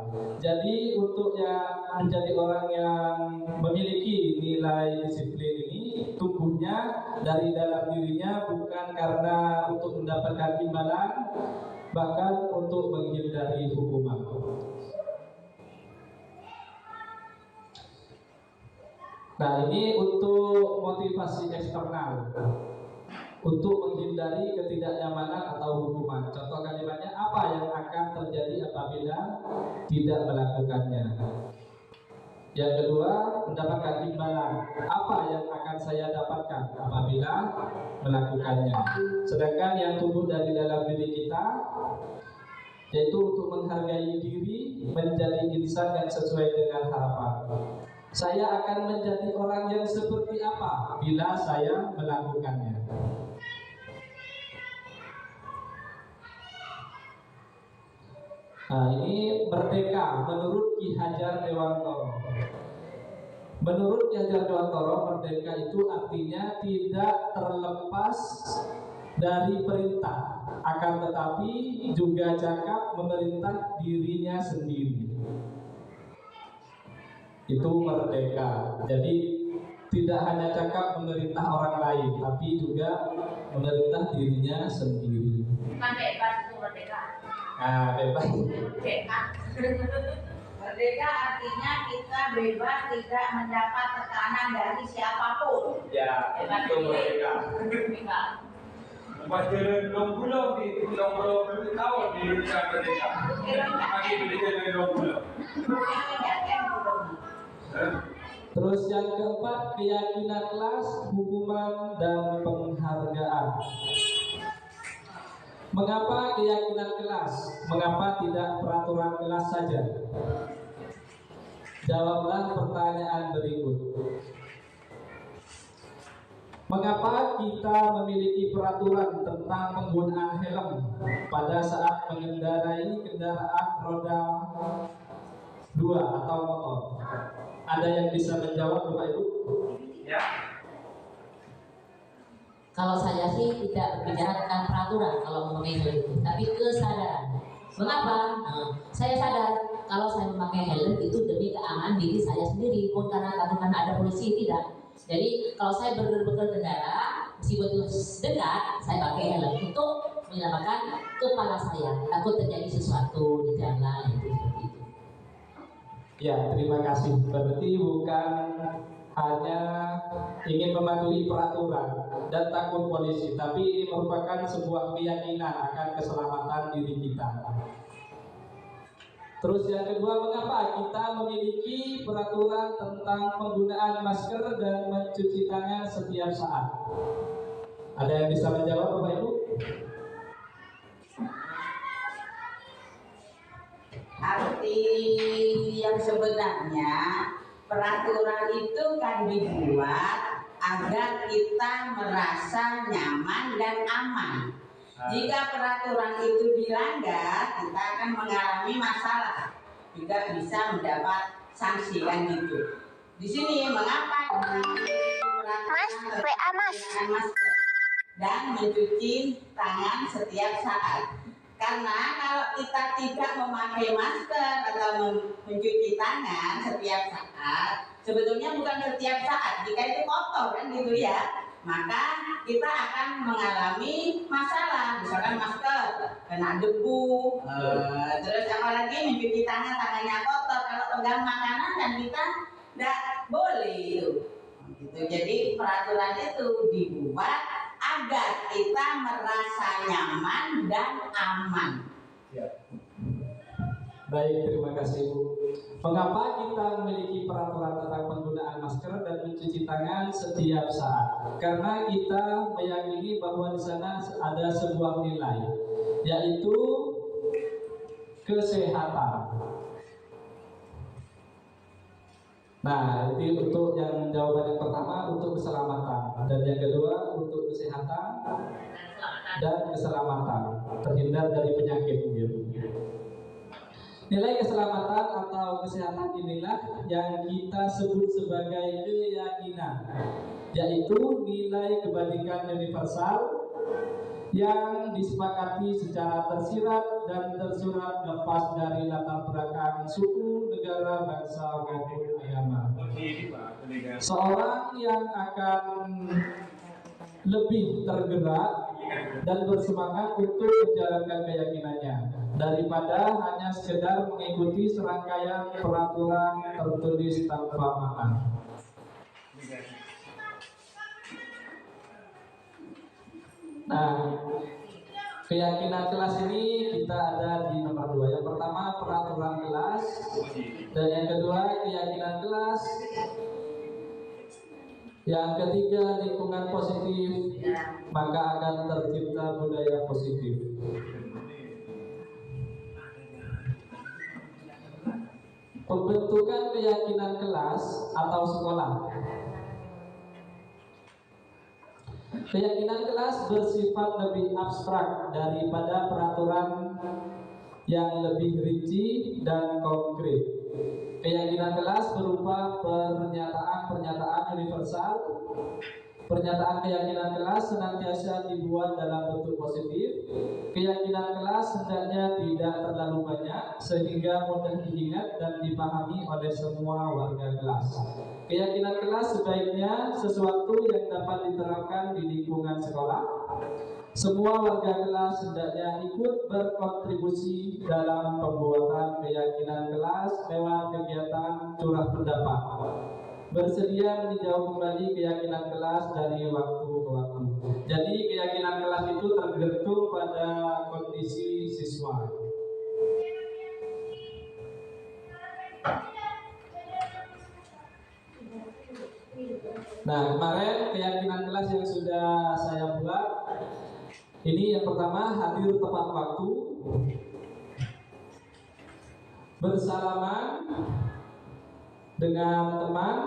Jadi untuk yang menjadi orang yang memiliki nilai disiplin ini tumbuhnya dari dalam dirinya bukan karena untuk mendapatkan imbalan, bahkan untuk menghindari hukuman. Nah, ini untuk motivasi eksternal, untuk menghindari ketidaknyamanan atau hukuman. Contoh kalimatnya, apa yang akan terjadi apabila tidak melakukannya. Yang kedua, mendapatkan imbalan. Apa yang akan saya dapatkan apabila melakukannya. Sedangkan yang tumbuh dari dalam diri kita, yaitu untuk menghargai diri, menjadi insan yang sesuai dengan harapan. Saya akan menjadi orang yang seperti apa bila saya melakukannya. Nah, ini merdeka menurut Ki Hajar Dewantoro. Menurut Ki Hajar Dewantoro, merdeka itu artinya tidak terlepas dari perintah, akan tetapi juga cakap memerintah dirinya sendiri. Itu merdeka. Jadi tidak hanya cakap memerintah orang lain, tapi juga memerintah dirinya sendiri. Bukan bebas itu merdeka. Nah, bebas. Merdeka. Merdeka artinya kita bebas, tidak mendapat tekanan dari siapapun. Ya, itu merdeka. Merdeka. Pas jalan 20 di 20 tahun di Indonesia merdeka. Lagi Indonesia dari 20. Terus yang keempat, keyakinan kelas, hukuman dan penghargaan. Mengapa keyakinan kelas? Mengapa tidak peraturan kelas saja? Jawablah pertanyaan berikut. Mengapa kita memiliki peraturan tentang penggunaan helm pada saat mengendarai kendaraan roda 2 atau motor? Ada yang bisa menjawab, Bapak Ibu? Ya. Kalau saya sih tidak berbicara tentang peraturan kalau memakai helm itu, tapi kesadaran. Mengapa? Saya sadar kalau saya memakai helm itu demi keamanan diri saya sendiri, bukan karena ada polisi, tidak. Jadi kalau saya berkendara, meskipun itu dekat, saya pakai helm untuk menyelamatkan kepala saya. Takut terjadi sesuatu di jalan itu seperti itu. Ya, terima kasih. Berarti bukan hanya ingin mematuhi peraturan dan takut polisi, tapi ini merupakan sebuah keyakinan akan keselamatan diri kita. Terus yang kedua, mengapa kita memiliki peraturan tentang penggunaan masker dan mencuci tangan setiap saat? Ada yang bisa menjawab, Bapak Ibu? Arti yang sebenarnya peraturan itu kan dibuat agar kita merasa nyaman dan aman. Jika peraturan itu dilanggar, kita akan mengalami masalah, juga bisa mendapat sanksi kan gitu. Di sini mengapa kita peraturan menggunakan masker dan mencuci tangan setiap saat? Karena kalau kita tidak memakai masker atau mencuci tangan setiap saat, sebetulnya bukan setiap saat, jika itu kotor kan gitu ya, maka kita akan mengalami masalah, misalkan masker kena debu, terus apalagi mencuci tangannya kotor, kalau pegang makanan kan kita tidak boleh itu. Gitu. Jadi peraturan itu dibuat agar kita merasa nyaman dan aman. Ya. Baik, terima kasih Bu. Mengapa kita memiliki peraturan tentang penggunaan masker dan mencuci tangan setiap saat? Karena kita meyakini bahwa di sana ada sebuah nilai, yaitu kesehatan. Nah, itu untuk yang jawaban yang pertama untuk keselamatan, dan yang kedua untuk kesehatan dan keselamatan, terhindar dari penyakit. Nilai keselamatan atau kesehatan inilah yang kita sebut sebagai keyakinan, yaitu nilai kebaikan universal yang disepakati secara tersirat dan tersurat lepas dari latar belakang suku, negara, bangsa, maupun agama. Seorang yang akan lebih tergerak dan bersemangat untuk menjalankan keyakinannya daripada hanya sekedar mengikuti serangkaian peraturan tertulis tanpa makna. Nah, keyakinan kelas ini kita ada di nomor 2. Yang pertama peraturan kelas, dan yang kedua keyakinan kelas, yang ketiga lingkungan positif, maka akan tercipta budaya positif. Pembentukan keyakinan kelas atau sekolah. Keyakinan kelas bersifat lebih abstrak daripada peraturan yang lebih rinci dan konkret. Keyakinan kelas berupa pernyataan-pernyataan universal. Pernyataan keyakinan kelas senantiasa dibuat dalam bentuk positif. Keyakinan kelas hendaknya tidak terlalu banyak sehingga mudah diingat dan dipahami oleh semua warga kelas. Keyakinan kelas sebaiknya sesuatu yang dapat diterapkan di lingkungan sekolah. Semua warga kelas hendaknya ikut berkontribusi dalam pembuatan keyakinan kelas lewat kegiatan curah pendapat. Bersedia meninjau kembali keyakinan kelas dari waktu ke waktu. Jadi keyakinan kelas itu tergantung pada kondisi siswa. Nah, kemarin keyakinan kelas yang sudah saya buat, ini yang pertama, hadir tepat waktu, bersalaman dengan teman,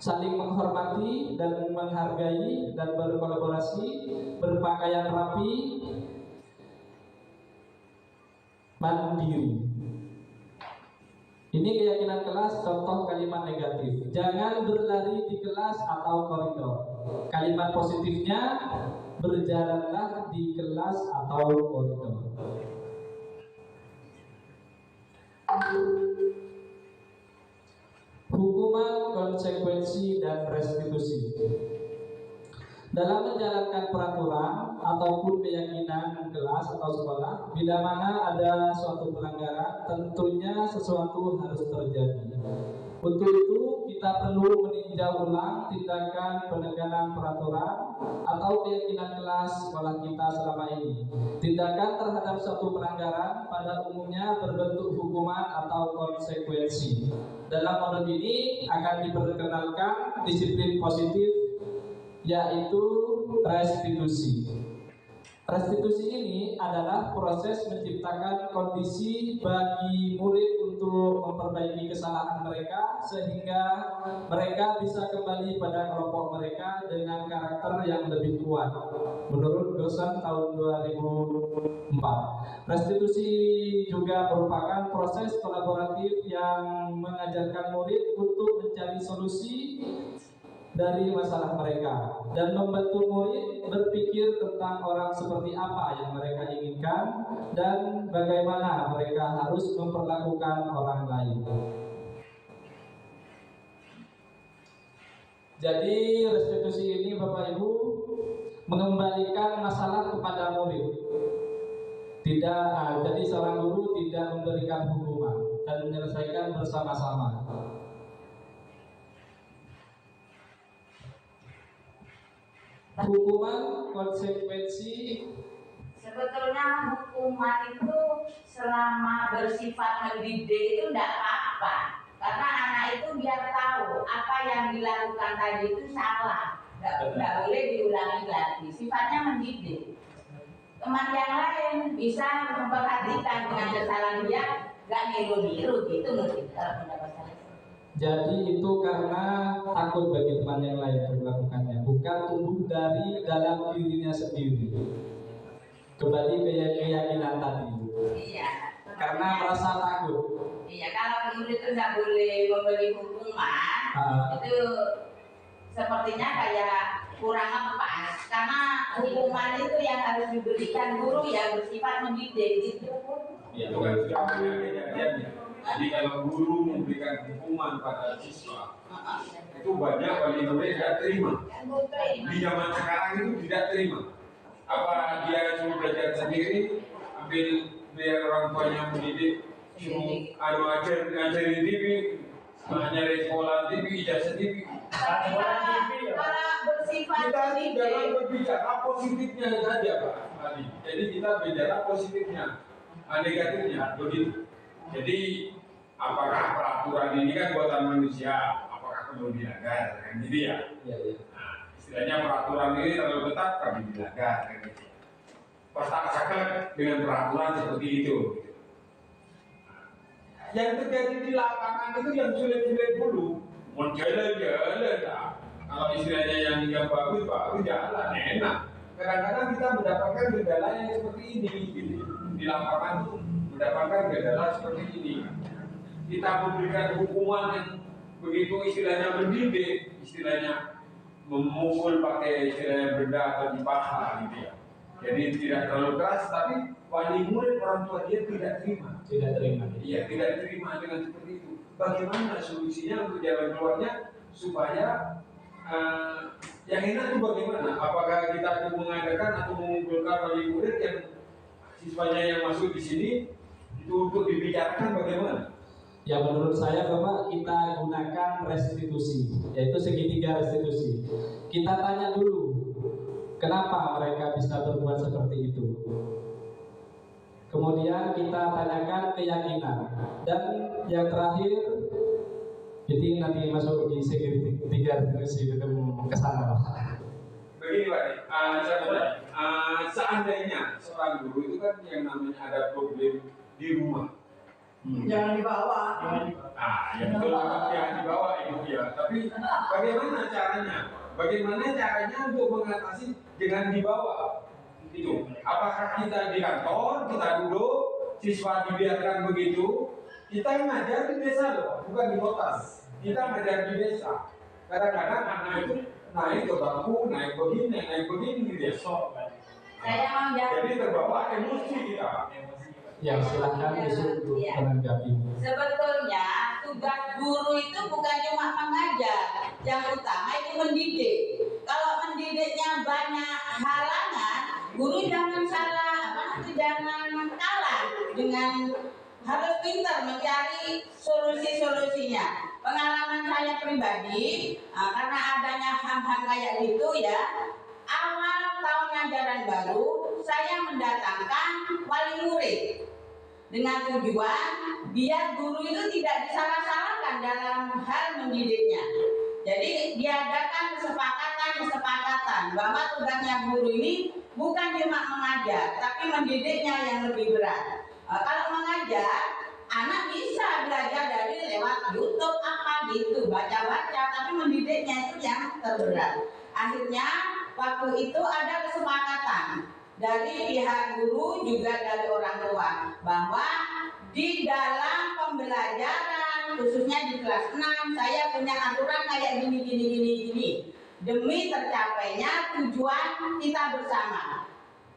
saling menghormati dan menghargai dan berkolaborasi, berpakaian rapi, mandiri. Ini keyakinan kelas, contoh kalimat negatif. Jangan berlari di kelas atau koridor. Kalimat positifnya, berjalanlah di kelas atau koridor. Hukuman, konsekuensi, dan restitusi. Dalam menjalankan peraturan ataupun keyakinan kelas atau sekolah, bila mana ada suatu pelanggaran, tentunya sesuatu harus terjadi. Untuk itu, kita perlu meninjau ulang tindakan penegakan peraturan atau keyakinan kelas sekolah kita selama ini. Tindakan terhadap suatu pelanggaran pada umumnya berbentuk hukuman atau konsekuensi. Dalam modul ini akan diperkenalkan disiplin positif, yaitu restitusi. Restitusi ini adalah proses menciptakan kondisi bagi murid untuk memperbaiki kesalahan mereka sehingga mereka bisa kembali pada kelompok mereka dengan karakter yang lebih kuat. Menurut dosen tahun 2004, restitusi juga merupakan proses kolaboratif yang mengajarkan murid untuk mencari solusi dari masalah mereka dan membantu murid berpikir tentang orang seperti apa yang mereka inginkan dan bagaimana mereka harus memperlakukan orang lain. Jadi restitusi ini Bapak Ibu mengembalikan masalah kepada murid. Jadi seorang guru tidak memberikan hukuman dan menyelesaikan bersama-sama. Hukuman, konsekuensi. Sebetulnya hukuman itu selama bersifat mendidik itu tidak apa-apa, karena anak itu biar tahu apa yang dilakukan tadi itu salah, tidak boleh diulangi lagi. Sifatnya mendidik. Teman yang lain bisa memperhatikan dengan kesalahan dia, nggak niru-niru gitu mungkin kalau pendapat saya. Jadi itu karena takut bagi teman yang lain untuk melakukannya, bukan tumbuh dari dalam dirinya sendiri. Kembali ke keyakinan tadi. Iya. Karena merasa takut. Iya, kalau murid itu nggak boleh memberi hukuman, itu sepertinya kayak kurang pas. Karena hukuman itu yang harus diberikan guru yang bersifat mendidik gitu. Itu kan sudah banyak kejadiannya. Jadi kalau guru memberikan hukuman pada siswa, itu banyak wali murid tidak terima. Di zaman sekarang itu tidak terima. Apa dia cuma belajar sendiri, ambil biar orang tuanya mendidik, cuma ngajarin TV, nyari sekolah TV, ijazah TV. Kalau bersifat Kita mendidik, jangan berbicara positifnya saja Pak Adi. Jadi kita bicara positifnya, negatifnya begitu. Jadi apakah peraturan ini kan buatan manusia, apakah perlu dilanggar kan gitu ya? Nah, istilahnya peraturan ini terlalu ketat kami dilanggar kan gitu. Pasang dengan peraturan seperti itu. Gitu. Nah, yang terjadi di lapangan itu yang sulit-sulit dulu, mau jalan-jalan lah. Kalau istilahnya yang bagus jalan enak. Kadang-kadang kita mendapatkan kendala yang seperti ini gitu. Di lapangan itu mendapatkan kendala seperti ini. Kita memberikan hukuman yang begitu istilahnya mendidik, istilahnya memukul pakai istilahnya benda atau di paha gitu ya. Jadi tidak terlalu keras, tapi wali murid orang tua dia tidak terima. Tidak terima. Iya, tidak terima dengan seperti itu. Bagaimana solusinya untuk jalan keluarnya supaya yang enak itu bagaimana? Apakah kita mengadakan atau mengumpulkan wali murid yang siswanya yang masuk di sini itu untuk dibicarakan bagaimana? Ya menurut saya Bapak, kita gunakan restitusi, yaitu segitiga restitusi. Kita tanya dulu, kenapa mereka bisa berbuat seperti itu. Kemudian kita tanyakan keyakinan. Dan yang terakhir, jadi nanti masuk di segitiga restitusi ke sana. Begini Pak, seandainya seorang guru itu kan yang namanya ada problem di rumah. jangan dibawa. Ya betul, jangan dibawa itu ya. Tapi bagaimana caranya? Bagaimana caranya untuk mengatasi dengan dibawa? Itu. Apakah kita di kantor, kita duduk, siswa dibiarkan begitu, Kita ngajar di desa loh, bukan di kota. Kita ngajar di desa. Kadang-kadang anak itu naik ke bangku, naik begini gitu ya. Saya mau jawab. Jadi terbawa emosi kita. Ya, silakan Yusuf untuk menanggapi. Sebetulnya tugas guru itu bukan cuma mengajar, yang utama itu mendidik. Kalau mendidiknya banyak halangan, guru jangan jangan kalah dengan harus pintar mencari solusi-solusinya. Pengalaman saya pribadi, karena adanya hal-hal kayak gitu ya, awal tahun ajaran baru saya mendatangkan wali murid dengan tujuan biar guru itu tidak disalah-salahkan dalam hal mendidiknya. Jadi diadakan kesepakatan bahwa tugasnya guru ini bukan cuma mengajar, tapi mendidiknya yang lebih berat. Kalau mengajar, anak bisa belajar dari lewat YouTube apa gitu, baca-baca, tapi mendidiknya itu yang terberat. Akhirnya waktu itu ada kesepakatan dari pihak guru juga dari orang tua bahwa di dalam pembelajaran khususnya di kelas 6 saya punya aturan kayak gini demi tercapainya tujuan kita bersama,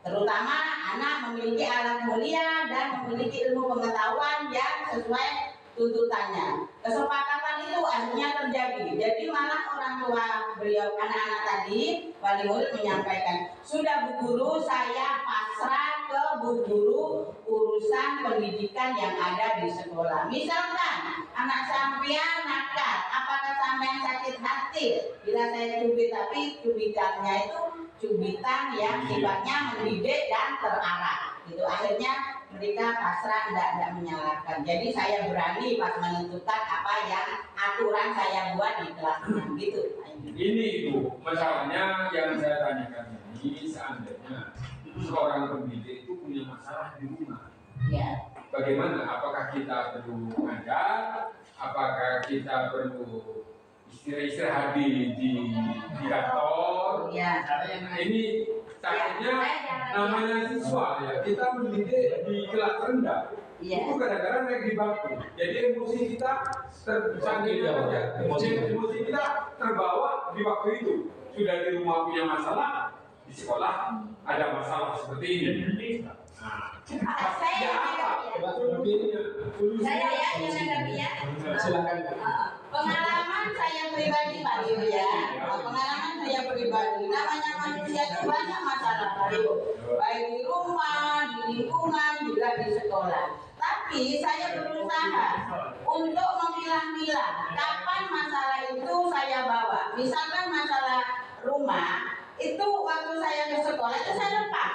terutama anak memiliki alat mulia dan memiliki ilmu pengetahuan yang sesuai tuntutannya. Kesepakatan itu akhirnya terjadi. Jadi malah orang tua beliau anak-anak tadi wali murid menyampaikan, sudah Bu Guru, saya pasrah ke Bu Guru urusan pendidikan yang ada di sekolah. Misalkan anak sampean nakal, apakah sampean sakit hati bila saya cubit, tapi cubitannya itu cubitan yang sifatnya mendidik dan terarah gitu. Akhirnya mereka pasrah, tidak menyalahkan. Jadi saya berani pas menentukan apa yang aturan saya buat di kelas gitu. Ini Ibu, masalahnya yang saya tanyakan ini, seandainya seorang pendidik itu punya masalah di rumah, Ya. bagaimana? Apakah kita perlu mengajar? Apakah kita perlu istirahat di kantor? Ya. Ini takutnya namanya siswa ya, kita mendidik di kelas rendah. Ya. Itu kadang-kadang naik di bangku. Jadi emosi kita emosi kita terbawa di waktu itu. Sudah di rumah punya masalah, di sekolah ada masalah seperti ini. Saya Silakan. Pengalaman saya pribadi Pak Dio ya. Pengalaman saya pribadi, namanya manusia itu banyak masalah Pak Dio. Baik di rumah, di lingkungan, juga di sekolah. Tapi saya berusaha untuk memilah-milah kapan masalah itu saya bawa. Misalkan masalah rumah, itu waktu saya ke sekolah itu saya lepas.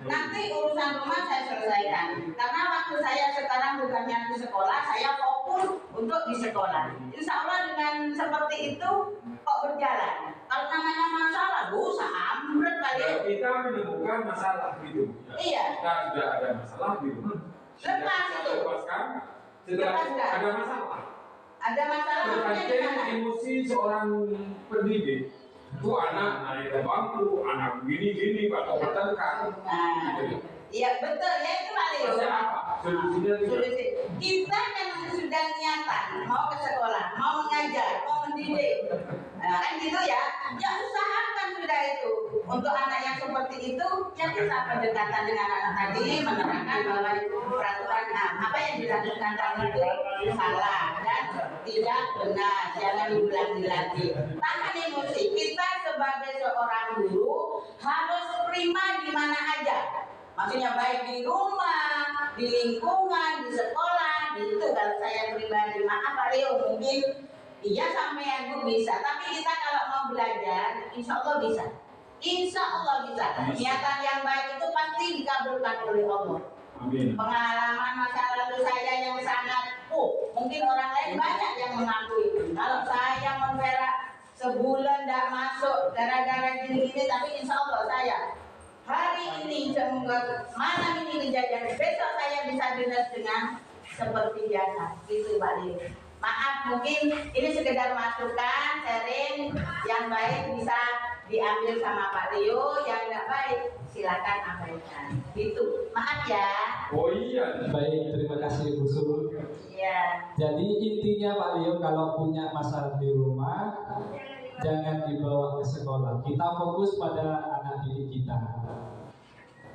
Nanti urusan rumah saya selesaikan. Karena waktu saya sekarang bukannya di sekolah, saya fokus untuk di sekolah. Insya Allah dengan seperti itu kok berjalan. Kalau namanya masalah, ambruk kali. Kita menemukan masalah gitu. Iya. Kita sudah ada masalah di rumah. Lepas itu. Lepaskan. Setelah itu ada masalah. Ada masalah maksudnya di mana? Emosi seorang pendidik itu anak naik ke bangku, anak gini atau bertengkar. Iya betul ya, itu Pak Leo. Solusinya Kita yang sudah niatan mau ke sekolah, mau mengajar, mau mendidik, kan gitu ya. Ya usahakan sudah itu. Untuk anak yang seperti itu, ya bisa pendekatan dengan anak tadi, menerangkan bahwa itu peraturan apa yang dilakukan tadi itu salah dan tidak benar, jangan diulangi lagi. Tahan emosi. Kita sebagai seorang guru harus prima di mana aja. Maksudnya baik di rumah, di lingkungan, di sekolah, itu kalau saya pribadi. Maaf Pak Leo, mungkin iya sampai Bu bisa, tapi kita kalau mau belajar, insya Allah bisa. Insya Allah bisa. Niatan yang baik itu pasti dikabulkan oleh Allah. Amin. Pengalaman masa lalu saya yang sangat, mungkin orang lain banyak yang mengakui. Kalau saya Vera sebulan tidak masuk gara-gara gini-gini, tapi insya Allah saya hari ini malam ini kejadian, besok saya bisa dinas dengan seperti biasa. Gitu Pak Leo. Maaf, mungkin ini sekedar masukan, sharing yang baik bisa diambil sama Pak Leo, yang nggak baik silakan abaikan. Gitu. Maaf ya. Oh iya. Baik, terima kasih Bu Sul. Iya. Ya. Jadi intinya Pak Leo, kalau punya masalah di rumah jangan dibawa ke sekolah. Kita fokus pada anak didik kita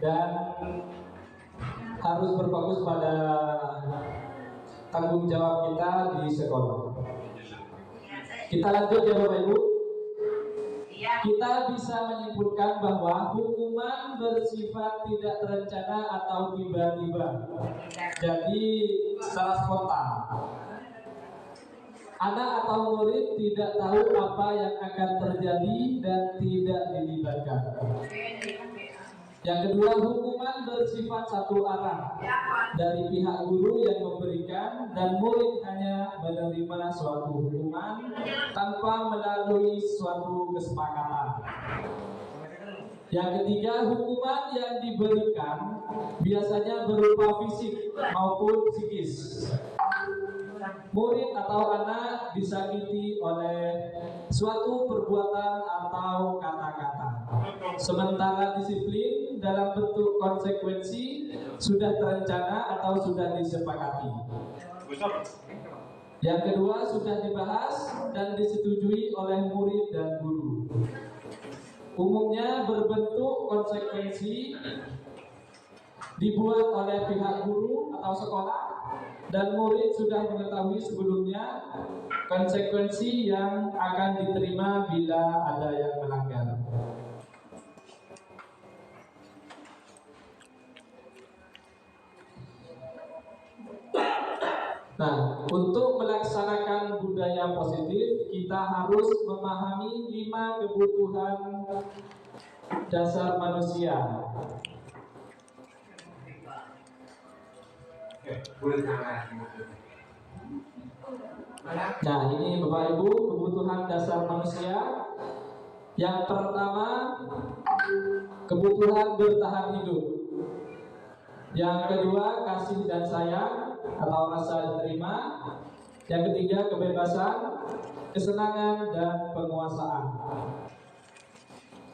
dan harus berfokus pada tanggung jawab kita di sekolah. Kita lanjut ya Bapak Ibu. Kita bisa menyimpulkan bahwa hukuman bersifat tidak terencana atau tiba-tiba. Jadi secara spontan. Anak atau murid tidak tahu apa yang akan terjadi dan tidak dilibatkan. Yang kedua, hukuman bersifat satu arah dari pihak guru yang memberikan dan murid hanya menerima suatu hukuman tanpa melalui suatu kesepakatan. Yang ketiga, hukuman yang diberikan biasanya berupa fisik maupun psikis. Murid atau anak disakiti oleh suatu perbuatan atau kata-kata. Sementara disiplin dalam bentuk konsekuensi sudah terencana atau sudah disepakati. Yang kedua, sudah dibahas dan disetujui oleh murid dan guru. Umumnya berbentuk konsekuensi dibuat oleh pihak guru atau sekolah dan murid sudah mengetahui sebelumnya konsekuensi yang akan diterima bila ada yang melanggar. Nah, untuk melaksanakan budaya positif, kita harus memahami 5 kebutuhan dasar manusia. Nah, ini Bapak Ibu kebutuhan dasar manusia. Yang pertama, kebutuhan bertahan hidup. Yang kedua, kasih dan sayang atau rasa diterima. Yang ketiga, kebebasan, kesenangan dan penguasaan.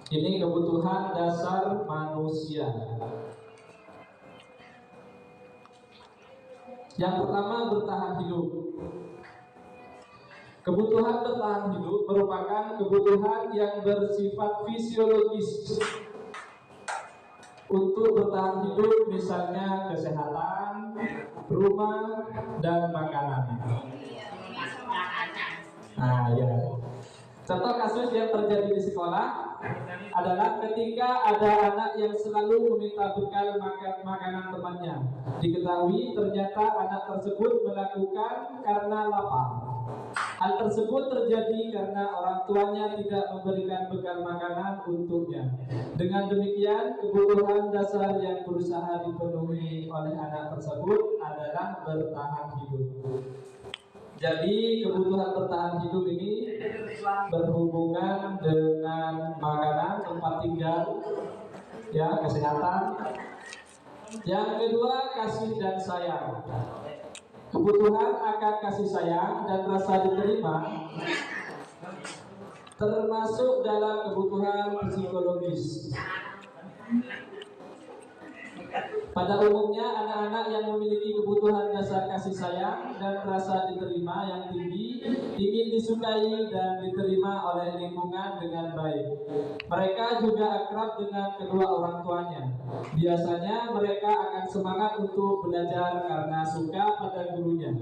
Ini kebutuhan dasar manusia. Yang pertama, bertahan hidup. Kebutuhan bertahan hidup merupakan kebutuhan yang bersifat fisiologis. Untuk bertahan hidup misalnya kesehatan, rumah, dan makanan. Nah, ya. Contoh kasus yang terjadi di sekolah adalah ketika ada anak yang selalu meminta bekal makanan temannya. Diketahui ternyata anak tersebut melakukan karena lapar. Hal tersebut terjadi karena orang tuanya tidak memberikan bekal makanan untuknya. Dengan demikian, kebutuhan dasar yang berusaha dipenuhi oleh anak tersebut adalah bertahan hidup. Jadi kebutuhan bertahan hidup ini berhubungan dengan makanan, tempat tinggal, ya, kesehatan. Yang kedua, kasih dan sayang. Kebutuhan akan kasih sayang dan rasa diterima termasuk dalam kebutuhan psikologis. Pada umumnya, anak-anak yang memiliki kebutuhan dasar kasih sayang dan rasa diterima yang tinggi ingin disukai dan diterima oleh lingkungan dengan baik. Mereka juga akrab dengan kedua orang tuanya. Biasanya mereka akan semangat untuk belajar karena suka pada gurunya.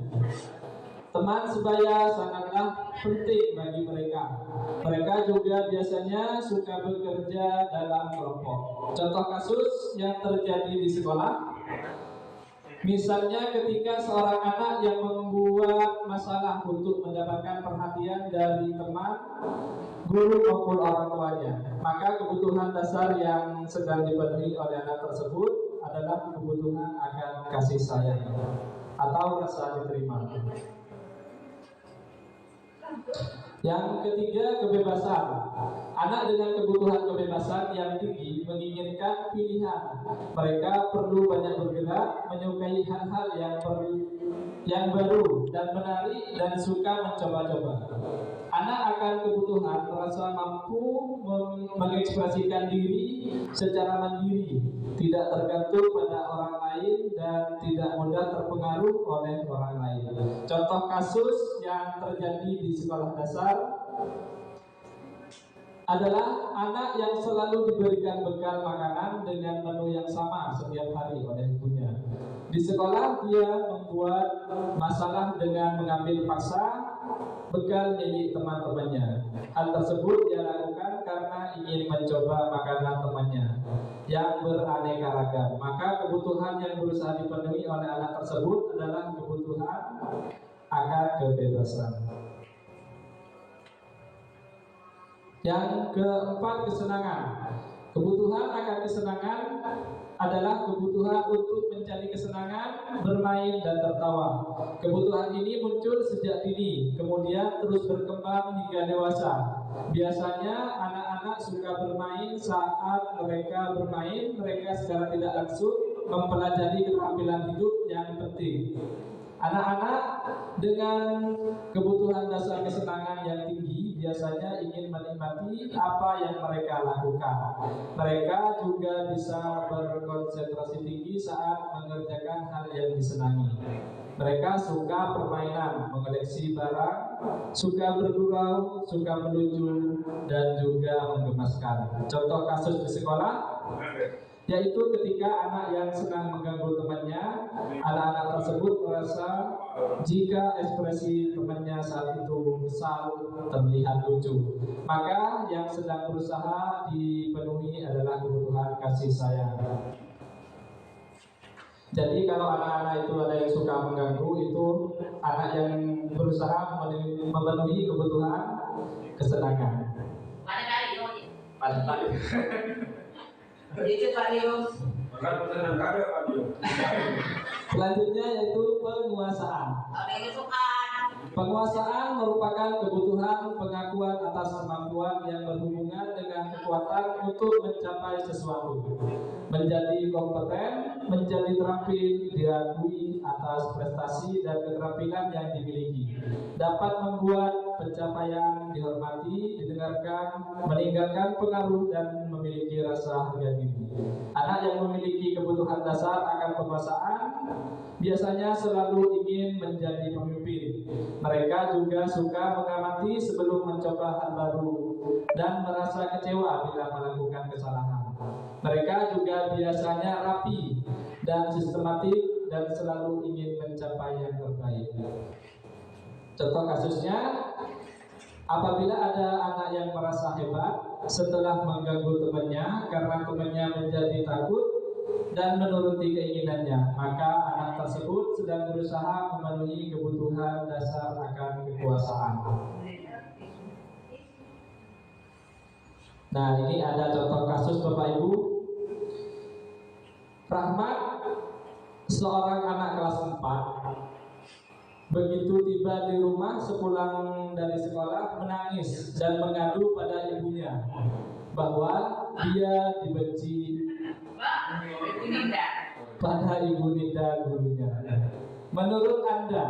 Teman sebaya sangatlah penting bagi mereka. Mereka juga biasanya suka bekerja dalam kelompok. Contoh kasus yang terjadi di sekolah, misalnya ketika seorang anak yang membuat masalah untuk mendapatkan perhatian dari teman, guru maupun orang tuanya, maka kebutuhan dasar yang sedang dipenuhi oleh anak tersebut adalah kebutuhan akan kasih sayang atau rasa diterima. Yang ketiga, kebebasan. Anak dengan kebutuhan kebebasan yang tinggi menginginkan pilihan. Mereka perlu banyak bergerak, menyukai hal-hal yang baru dan menarik dan suka mencoba-coba. Anak akan kebutuhan merasa mampu mengekspresikan diri secara mandiri, tidak tergantung pada orang lain dan tidak mudah terpengaruh oleh orang lain. Contoh kasus yang terjadi di sekolah dasar adalah anak yang selalu diberikan bekal makanan dengan menu yang sama setiap hari oleh ibunya. Di sekolah dia membuat masalah dengan mengambil paksa bekal milik teman-temannya. Hal tersebut dia lakukan karena ingin mencoba makanan temannya yang beraneka ragam. Maka kebutuhan yang berusaha dipenuhi oleh anak tersebut adalah kebutuhan akan kebebasan. Yang keempat, kesenangan. Kebutuhan akan kesenangan adalah kebutuhan untuk mencari kesenangan, bermain dan tertawa. Kebutuhan ini muncul sejak dini, kemudian terus berkembang hingga dewasa. Biasanya anak-anak suka bermain. Saat mereka bermain, mereka secara tidak langsung mempelajari keterampilan hidup yang penting. Anak-anak dengan kebutuhan dasar kesenangan yang tinggi biasanya ingin menikmati apa yang mereka lakukan. Mereka juga bisa berkonsentrasi tinggi saat mengerjakan hal yang disenangi. Mereka suka permainan, mengoleksi barang, suka bergurau, suka melucu, dan juga menggemaskan. Contoh kasus di sekolah yaitu ketika anak yang senang mengganggu temannya, anak-anak tersebut merasa jika ekspresi temannya saat itu kesal terlihat lucu, maka yang sedang berusaha dipenuhi adalah kebutuhan kasih sayang. Jadi kalau anak-anak itu ada yang suka mengganggu, itu anak yang berusaha memenuhi kebutuhan kesenangan. Pada kali. Itu Pak Rio. Makan pesanan kado Pak Rio. Selanjutnya yaitu penguasaan. Penguasaan merupakan kebutuhan pengakuan atas kemampuan yang berhubungan dengan kekuatan untuk mencapai sesuatu, menjadi kompeten, menjadi terampil, diakui atas prestasi dan keterampilan yang dimiliki, dapat membuat pencapaian dihormati, didengarkan, meninggalkan pengaruh dan memiliki rasa harga diri. Anak yang memiliki kebutuhan dasar akan penguasaan biasanya selalu ingin menjadi pemimpin. Mereka juga suka mengamati sebelum mencoba hal baru dan merasa kecewa bila melakukan kesalahan. Mereka juga biasanya rapi dan sistematik dan selalu ingin mencapai yang terbaik. Contoh kasusnya, apabila ada anak yang merasa hebat setelah mengganggu temannya karena temannya menjadi takut dan menuruti keinginannya, maka anak tersebut sedang berusaha memenuhi kebutuhan dasar akan kekuasaan. Nah, ini ada contoh kasus Bapak Ibu. Rahmat, seorang anak kelas 4, begitu tiba di rumah sepulang dari sekolah menangis dan mengadu pada ibunya bahwa dia dibenci pada Ibu Nida gurunya. Menurut Anda,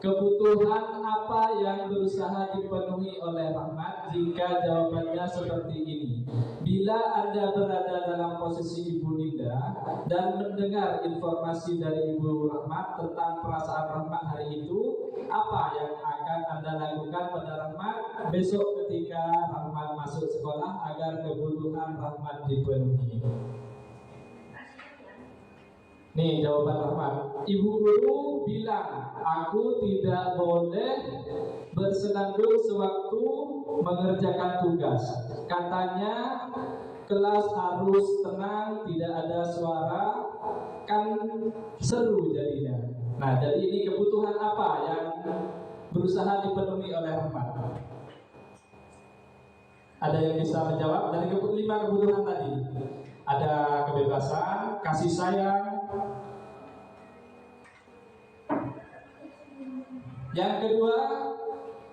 kebutuhan apa yang berusaha dipenuhi oleh Rahmat jika jawabannya seperti ini? Bila Anda berada dalam posisi Ibu Nida dan mendengar informasi dari Ibu Rahmat tentang perasaan Rahmat hari itu, apa yang akan Anda lakukan pada Rahmat besok ketika Rahmat masuk sekolah agar kebutuhan Rahmat dipenuhi? Nih jawaban Rahmat. Ibu guru bilang aku tidak boleh bersenandung sewaktu mengerjakan tugas. Katanya kelas harus tenang, tidak ada suara, kan seru jadinya. Nah, jadi ini kebutuhan apa yang berusaha dipenuhi oleh Rahmat? Ada yang bisa menjawab? Dari 5 kebutuhan tadi, ada kebebasan, kasih sayang. Yang kedua,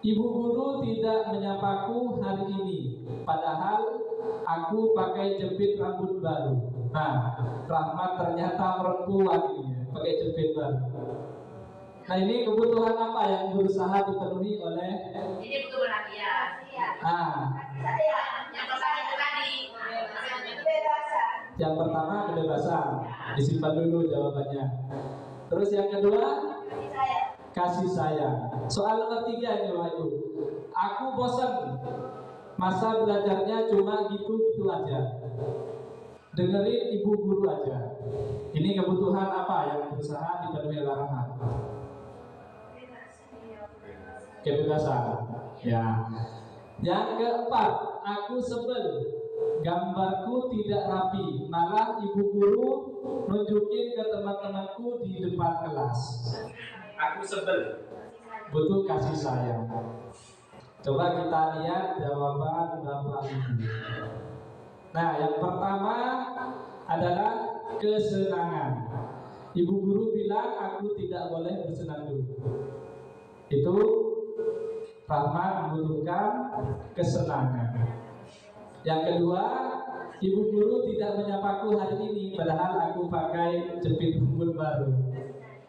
ibu guru tidak menyapaku hari ini, padahal aku pakai jepit rambut baru. Nah, Rahmat ternyata perempuan ini, pakai jepit baru. Nah, ini kebutuhan apa yang berusaha dipenuhi oleh Ini butuh perhatian. Yang pertama itu tadi. Kebebasan. yang pertama kebebasan. Disimpan dulu jawabannya. Terus yang kedua kasih sayang. Soal nomor 3 ini Bapak Ibu. Aku bosan. Masa belajarnya cuma gitu-gitu aja. Dengerin ibu guru aja. Ini kebutuhan apa yang berusaha dipenuhi oleh Rahmat? Kebebasan. Ya. Yang keempat, aku sebel. Gambarku tidak rapi. Malah ibu guru nunjukin ke teman-temanku di depan kelas. Aku sebel. Butuh kasih sayang. Coba kita lihat jawaban Bapak Ibu. Nah, yang pertama adalah kesenangan. Ibu guru bilang aku tidak boleh bersenandung. Itu Rahmat membutuhkan kesenangan. Yang kedua, ibu guru tidak menyapaku hari ini, padahal aku pakai jepit rambut baru.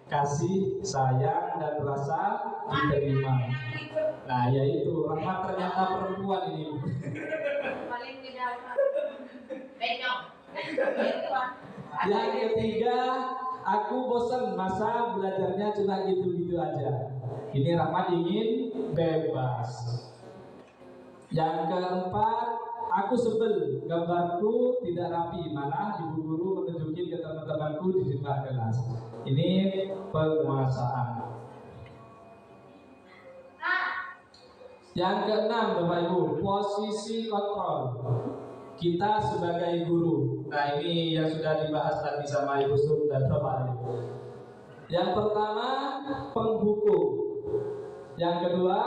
Kasih sayang dan rasa diterima. Nah, yaitu Rahmat ternyata perempuan ini. Paling tidak. Benyong. Yang ketiga, aku bosan masa belajarnya cuma gitu-gitu aja. Ini Rahmat ingin bebas. Yang keempat, aku sebel gambarku tidak rapi, malah ibu guru menunjukin ke teman-temanku di depan kelas. Ini penguasaan. Yang keenam Bapak Ibu, posisi kontrol. Kita sebagai guru. Nah, ini yang sudah dibahas tadi sama Ibu Sum dan Bapak Ibu. Yang pertama, penghukum. Yang kedua,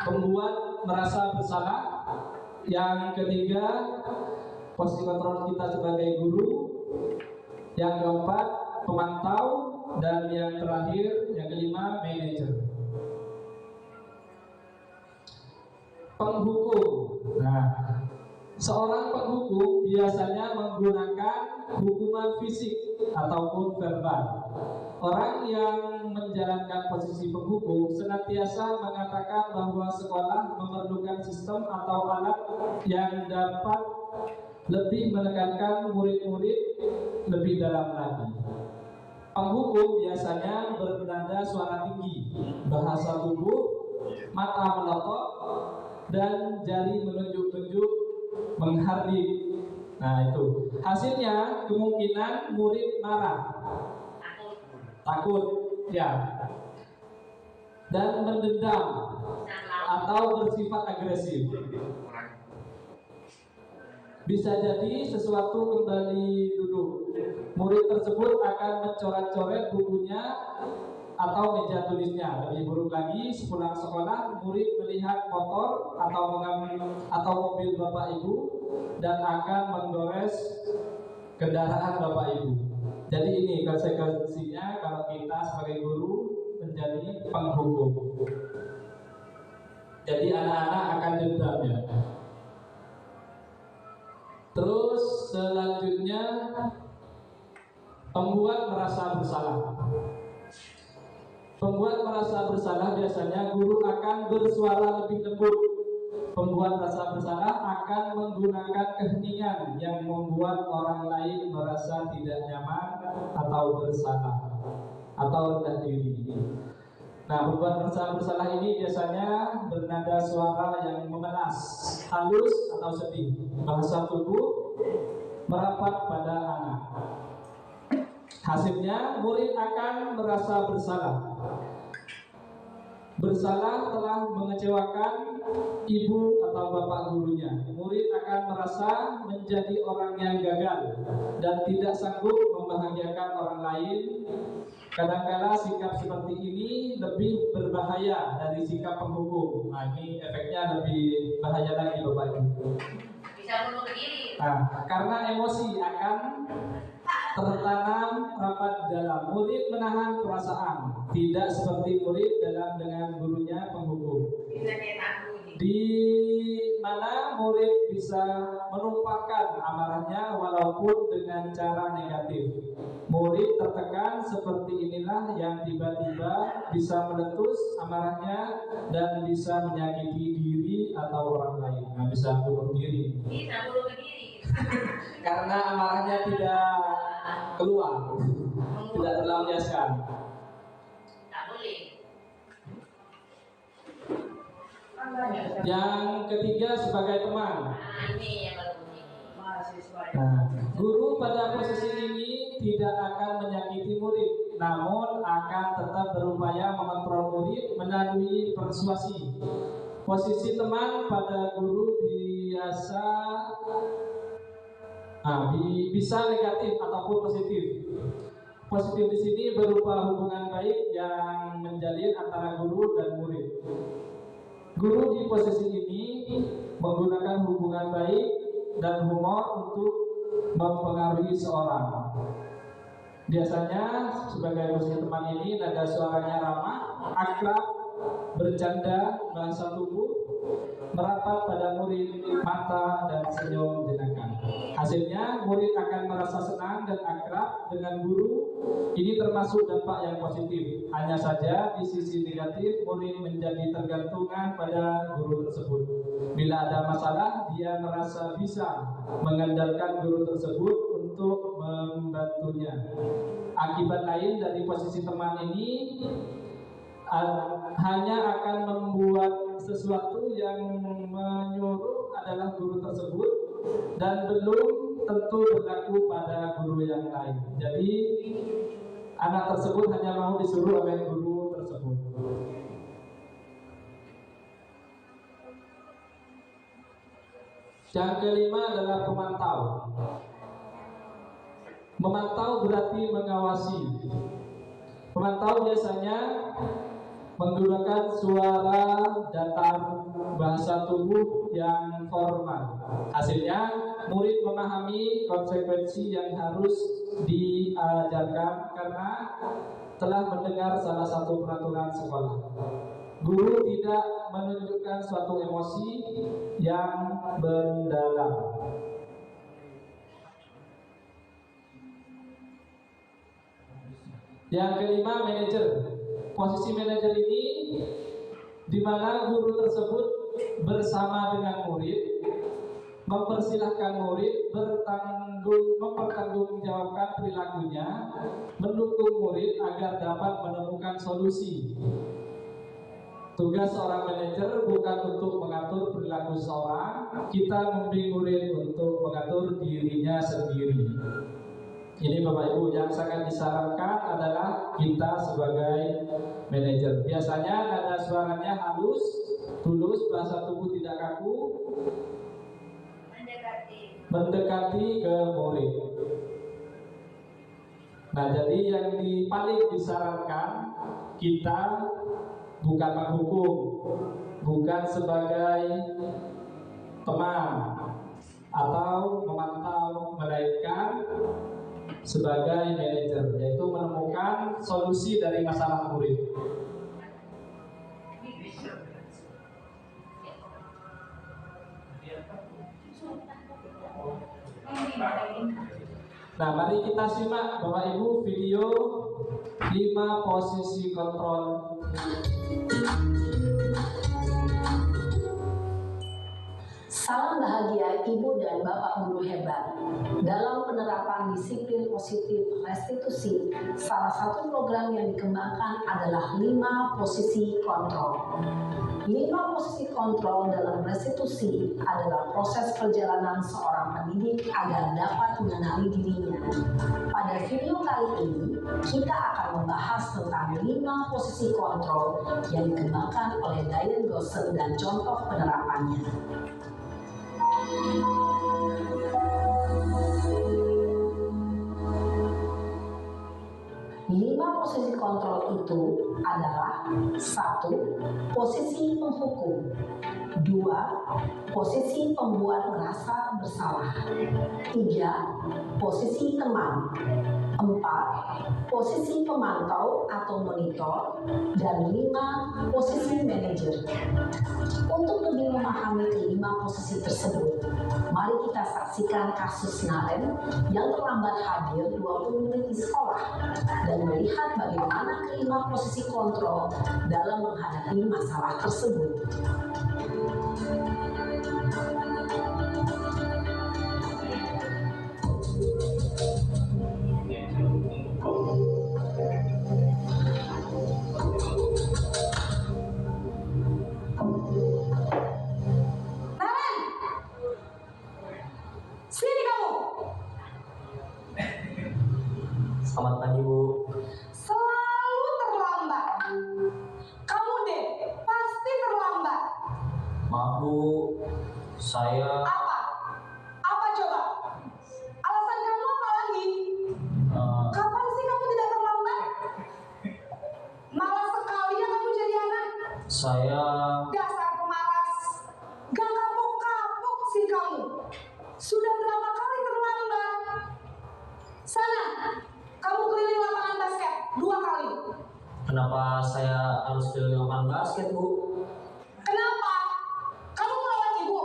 pembuat merasa bersalah. Yang ketiga, posisi kontrol kita sebagai guru. Yang keempat, pemantau. Dan yang terakhir, yang kelima, manajer. Penghukum. Nah, seorang penghukum biasanya menggunakan hukuman fisik ataupun verbal. Orang yang menjalankan posisi penghukum senantiasa mengatakan bahwa sekolah memerlukan sistem atau alat yang dapat lebih menekankan murid-murid lebih dalam lagi. Penghukum biasanya bernada suara tinggi, bahasa tubuh, mata melotot, dan jari menunjuk-nunjuk menghardik. Nah, itu hasilnya kemungkinan murid marah, takut, ya, dan mendendam atau bersifat agresif. Bisa jadi sesuatu kembali duduk. Murid tersebut akan mencoret-coret bukunya atau meja tulisnya. Lebih buruk lagi, sepulang sekolah murid melihat motor atau mobil Bapak Ibu dan akan menggores kendaraan Bapak Ibu. Jadi ini konsekuensinya kalau kita sebagai guru menjadi penghukum. Jadi anak-anak akan dendam ya. Terus selanjutnya, pembuat merasa bersalah. Pembuat merasa bersalah biasanya guru akan bersuara lebih lembut. Pembuat merasa bersalah akan menggunakan keheningan yang membuat orang lain merasa tidak nyaman atau bersalah atau rendah diri. Nah, pembuat merasa bersalah ini biasanya bernada suara yang memelas, halus atau sedih. Bahasa tubuh merapat pada anak. Hasilnya murid akan merasa bersalah. Bersalah telah mengecewakan ibu atau bapak gurunya. Murid akan merasa menjadi orang yang gagal dan tidak sanggup membahagiakan orang lain. Kadang-kala sikap seperti ini lebih berbahaya dari sikap penghukum. Nah, ini efeknya lebih bahaya lagi Bapak Ibu. Bisa bunuh diri. Nah, karena emosi akan tertanam rapat di dalam. Murid menahan perasaan, tidak seperti murid dalam dengan gurunya penghukum. Bisa kayak takut. di mana murid bisa menumpahkan amarahnya walaupun dengan cara negatif. Murid tertekan seperti inilah yang tiba-tiba bisa meletus amarahnya dan bisa menyakiti diri atau orang lain. Nah, bisa bunuh diri. Bisa bunuh diri. Karena amarahnya tidak keluar, tidak terlampiaskan. Tak boleh. Yang ketiga sebagai teman. Nah, ini yang baru ini. Nah, guru pada posisi ini tidak akan menyakiti murid, namun akan tetap berupaya mengontrol murid melalui persuasi. Posisi teman pada guru bisa negatif ataupun positif. Positif di sini berupa hubungan baik yang menjalin antara guru dan murid. Guru di posisi ini menggunakan hubungan baik dan humor untuk mempengaruhi seorang. Biasanya sebagai posisi teman ini nada suaranya ramah, akrab, bercanda, bahasa tubuh, merapat pada murid, mata dan senyum jenakan. Hasilnya murid akan merasa senang dan akrab dengan guru. Ini termasuk dampak yang positif. Hanya saja di sisi negatif murid menjadi tergantungan pada guru tersebut. Bila ada masalah, dia merasa bisa mengandalkan guru tersebut untuk membantunya. Akibat lain dari posisi teman ini hanya akan membuat sesuatu yang menyuruh adalah guru tersebut dan belum tentu berlaku pada guru yang lain. Jadi anak tersebut hanya mau disuruh oleh guru tersebut. Yang kelima adalah pemantau. Memantau berarti mengawasi. Pemantau biasanya menggunakan suara datar, bahasa tubuh yang formal. Hasilnya, murid memahami konsekuensi yang harus diajarkan karena telah mendengar salah satu peraturan sekolah. Guru tidak menunjukkan suatu emosi yang mendalam. Yang kelima, manajer. Posisi manajer ini di mana guru tersebut bersama dengan murid mempersilahkan murid mempertanggungjawabkan perilakunya, mendukung murid agar dapat menemukan solusi. Tugas seorang manajer bukan untuk mengatur perilaku seseorang, kita membimbing murid untuk mengatur dirinya sendiri. Ini Bapak Ibu yang sangat disarankan adalah kita sebagai manajer. Biasanya nada suaranya halus, tulus, bahasa tubuh tidak kaku, mendekati ke murid. Nah, jadi yang paling disarankan kita bukan menghukum, bukan sebagai teman atau memantau, melainkan sebagai manajer, yaitu menemukan solusi dari masalah murid. Nah, mari kita simak Bapak Ibu video 5 posisi kontrol. Salam bahagia Ibu dan Bapak guru hebat. Dalam penerapan disiplin positif restitusi, salah satu program yang dikembangkan adalah 5 posisi kontrol. 5 posisi kontrol dalam restitusi adalah proses perjalanan seorang pendidik agar dapat mengenali dirinya. Pada video kali ini, kita akan membahas tentang 5 posisi kontrol yang dikembangkan oleh Diane Gosel dan contoh penerapannya. 5 posisi kontrol itu adalah 1. Posisi penghukum, 2. Posisi pembuat merasa bersalah. 3. Posisi teman. 4. Posisi pemantau atau monitor. Dan 5. Posisi manajer. Untuk lebih memahami kelima posisi tersebut, mari kita saksikan kasus Naren yang terlambat hadir 20 menit di sekolah dan melihat bagaimana kelima posisi kontrol dalam menghadapi masalah tersebut. Selamat pagi, Bu. Selalu terlambat. Kamu deh, pasti terlambat. Maaf, Bu. Saya... Apa? Apa coba? Alasan kamu apa lagi? Kapan sih kamu tidak terlambat? Malas sekali ya kamu jadi anak. Saya... Dasar pemalas. Gak kapok-kapok sih kamu. Sudah berapa kali terlambat? Sana, kamu keliling lapangan basket 2 kali. Kenapa saya harus keliling lapangan basket, Bu? Kenapa? Kamu melawan ibu.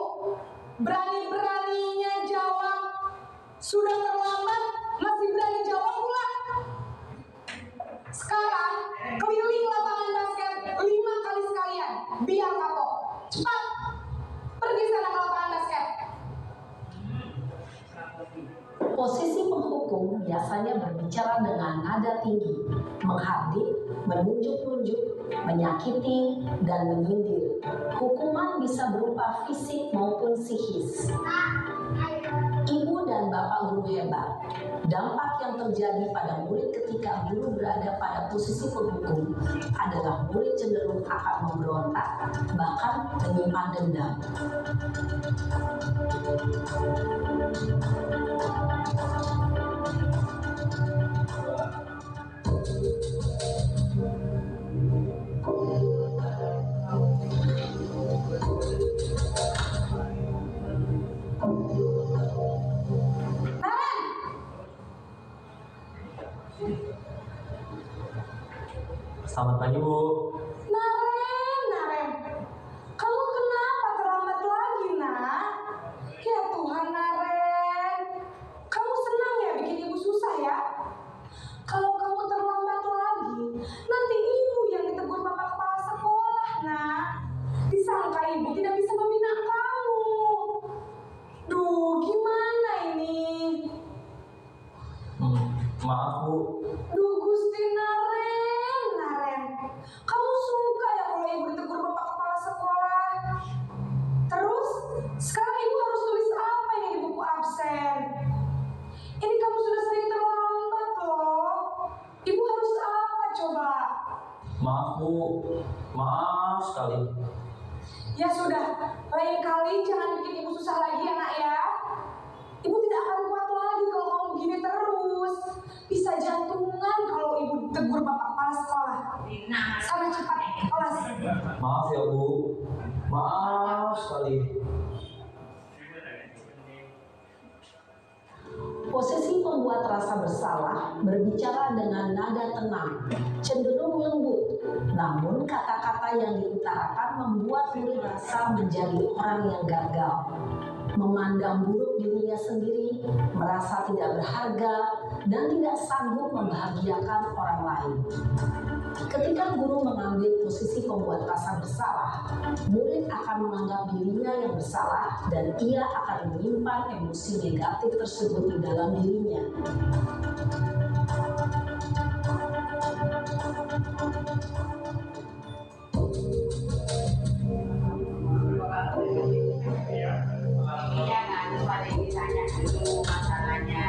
Berani-beraninya jawab. Sudah terlambat, masih berani jawab pula. Sekarang, keliling lapangan basket 5 kali sekalian. Biar kapok. Cepat. Pergi sana ke lapangan basket. Posisi penghukum biasanya berbicara dengan nada tinggi, menghardik, menunjuk-nunjuk, menyakiti, dan menyindir. Hukuman bisa berupa fisik maupun psikis. Ibu dan bapak guru hebat. Dampak yang terjadi pada murid ketika guru berada pada posisi penghukum adalah murid cenderung akan memberontak, bahkan menyimpan dendam. Selamat pagi, Bu. Naren. Kamu kenapa terlambat lagi, nak? Ya Tuhan, Naren. Kamu senang ya bikin ibu susah ya? Kalau kamu terlambat lagi, nanti ibu yang ditegur bapak kepala sekolah, nak. Disangka ibu tidak bisa membina kamu. Duh, gimana ini? Maaf, Bu. Duh, Gusti Naren. Kamu suka ya kalau ibu ditegur bapak kepala sekolah? Terus, sekarang ibu harus tulis apa ini di buku absen? Ini kamu sudah sering terlambat loh. Ibu harus apa coba? Maaf, Bu. Maaf sekali. Ya sudah, lain kali jangan bikin ibu susah lagi ya, nak ya. Ibu tidak akan kuat lagi kalau kamu begini terus. Bisa jantungan kalau ibu ditegur bapak kepala sekolah. Sana cepat kelas. Maaf ya, Bu. Maaf sekali. Posisi pembuat rasa bersalah berbicara dengan nada tenang, cenderung lembut, namun kata-kata yang diutarakan membuat murid rasa menjadi orang yang gagal, memandang buruk dirinya sendiri, merasa tidak berharga, dan tidak sanggup membahagiakan orang lain. Ketika guru mengambil posisi pembuat rasa bersalah, murid akan menganggap dirinya yang bersalah dan ia akan menyimpan emosi negatif tersebut di dalam dirinya. Iya kan, pada yang ditanya dulu masalahnya.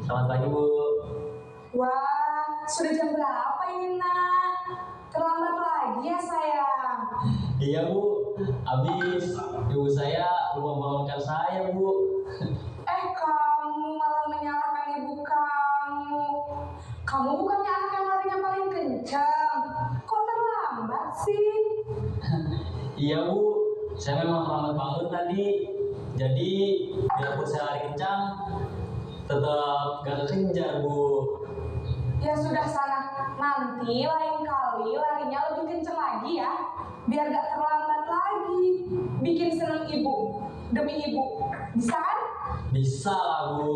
Selamat pagi, Bu. Wah, sudah jam berapa ini, nak? Terlambat lagi ya, sayang? Iya, Bu. Habis ibu saya lupa membangunkan saya, Bu. Kamu malah menyalahkan ibu kamu. kencang. Kok terlambat sih? Iya Bu, saya memang terlambat bangun tadi. Jadi biarpun saya lari kencang, tetap gak kekejar Bu. Ya sudah sana, nanti lain kali larinya lebih kencang lagi ya, biar gak terlambat lagi. Bikin seneng ibu, demi ibu, bisa kan? Bisa lah Bu.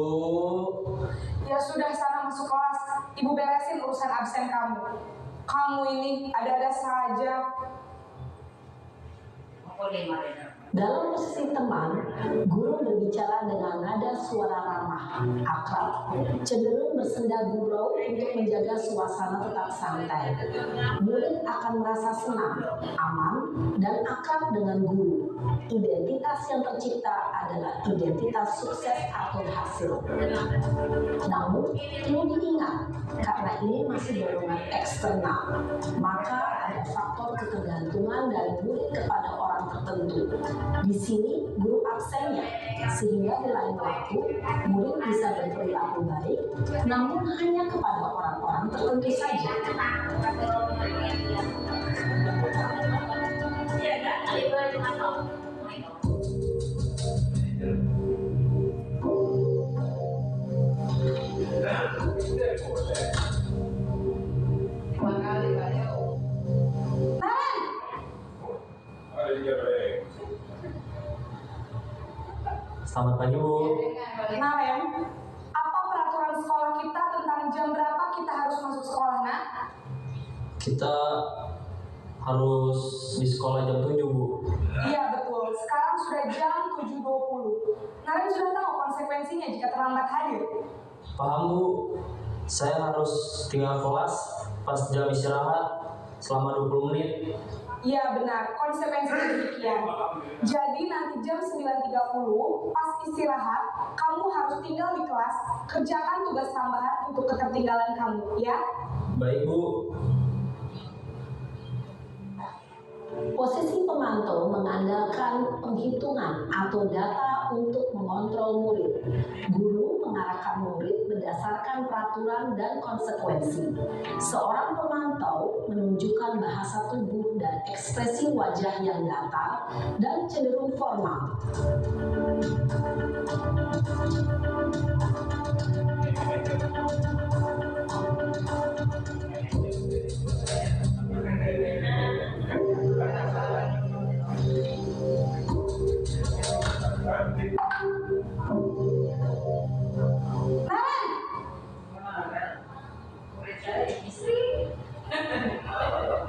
Ya sudah sana masuk kelas, ibu beresin urusan absen kamu. Kamu ini ada-ada saja. Dalam posisi teman, guru berbicara dengan nada suara ramah, akrab, cenderung bersenda gurau untuk menjaga suasana tetap santai. Murid akan merasa senang, aman, dan akrab dengan guru. Identitas yang tercipta adalah identitas sukses atau hasil. Namun, perlu diingat, karena ini masih dorongan eksternal, maka ada faktor ketergantungan dari murid kepada orang tertentu. Di sini guru absennya, sehingga di lain waktu murid bisa berperilaku baik, namun hanya kepada orang-orang tertentu saja. Selamat pagi Bu. Naren, apa peraturan sekolah kita tentang jam berapa kita harus masuk sekolah, nak? Kita harus di sekolah jam 7 Bu. Iya betul, sekarang sudah jam 7.20. Naren sudah tahu konsekuensinya jika terlambat hadir. Paham Bu, saya harus tinggal kelas pas jam istirahat selama 20 menit. Iya benar, konsekuensinya demikian. Jadi nanti jam 9.30 pas istirahat, kamu harus tinggal di kelas, kerjakan tugas tambahan untuk ketertinggalan kamu, ya? Baik Bu. Posisi pemantau mengandalkan penghitungan atau data untuk mengontrol murid. Guru mengarahkan murid berdasarkan peraturan dan konsekuensi. Seorang pemantau menunjukkan bahasa tubuh dan ekspresi wajah yang datar dan cenderung formal.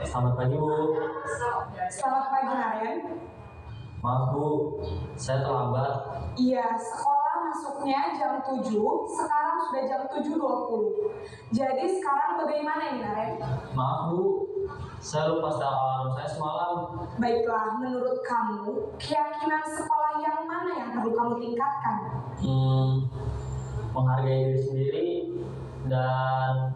Selamat pagi Bu. Selamat pagi Naren. Maaf Bu, saya terlambat. Iya, sekolah masuknya jam 7, sekarang sudah jam 7.20. Jadi sekarang bagaimana ini Naren? Maaf Bu, saya lupa setel alarm saya semalam. Baiklah, menurut kamu, keyakinan sekolah yang mana yang perlu kamu tingkatkan? Menghargai diri sendiri dan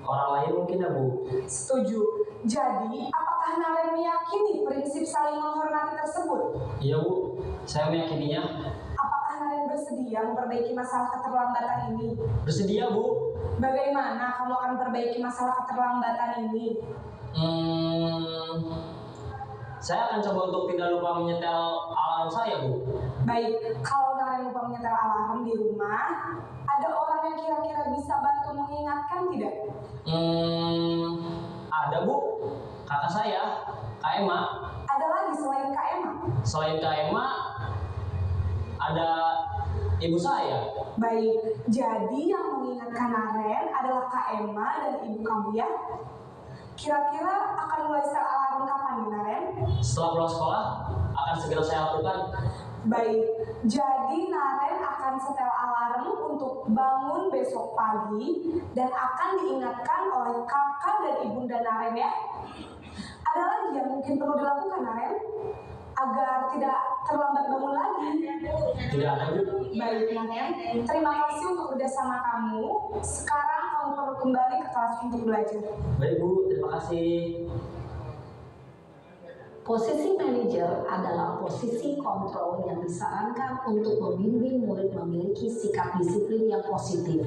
orang lain mungkin ya Bu. Setuju. Jadi, apakah Naren meyakini prinsip saling menghormati tersebut? Iya Bu, saya meyakininya. Apakah Naren bersedia memperbaiki masalah keterlambatan ini? Bersedia Bu. Bagaimana kamu akan perbaiki masalah keterlambatan ini? Saya akan coba untuk tidak lupa menyetel alarm saya Bu. Baik, kalau Naren lupa menyetel alarm di rumah, ada orang yang kira-kira bisa bantu mengingatkan tidak? Ada Bu, kakak saya, Kak Emma. Ada lagi selain Kak Emma? Selain Kak Emma, ada ibu saya. Baik, jadi yang mengingatkan Naren adalah Kak Emma dan ibu kamu ya? Kira-kira akan mulai setel alarm kapan nih Naren? Setelah pulang sekolah, akan segera saya lakukan. Baik, jadi Naren akan setel alarm untuk bangun besok pagi dan akan diingatkan oleh kakak dan ibunda Naren ya. Ada lagi yang mungkin perlu dilakukan Naren agar tidak terlambat bangun lagi? Tidak ada Bu. Baik Naren, terima kasih untuk kerjasama kamu. Sekarang kamu perlu kembali ke kelas untuk belajar. Baik Bu, terima kasih. Posisi manajer adalah posisi kontrol yang disarankan untuk membimbing murid memiliki sikap disiplin yang positif,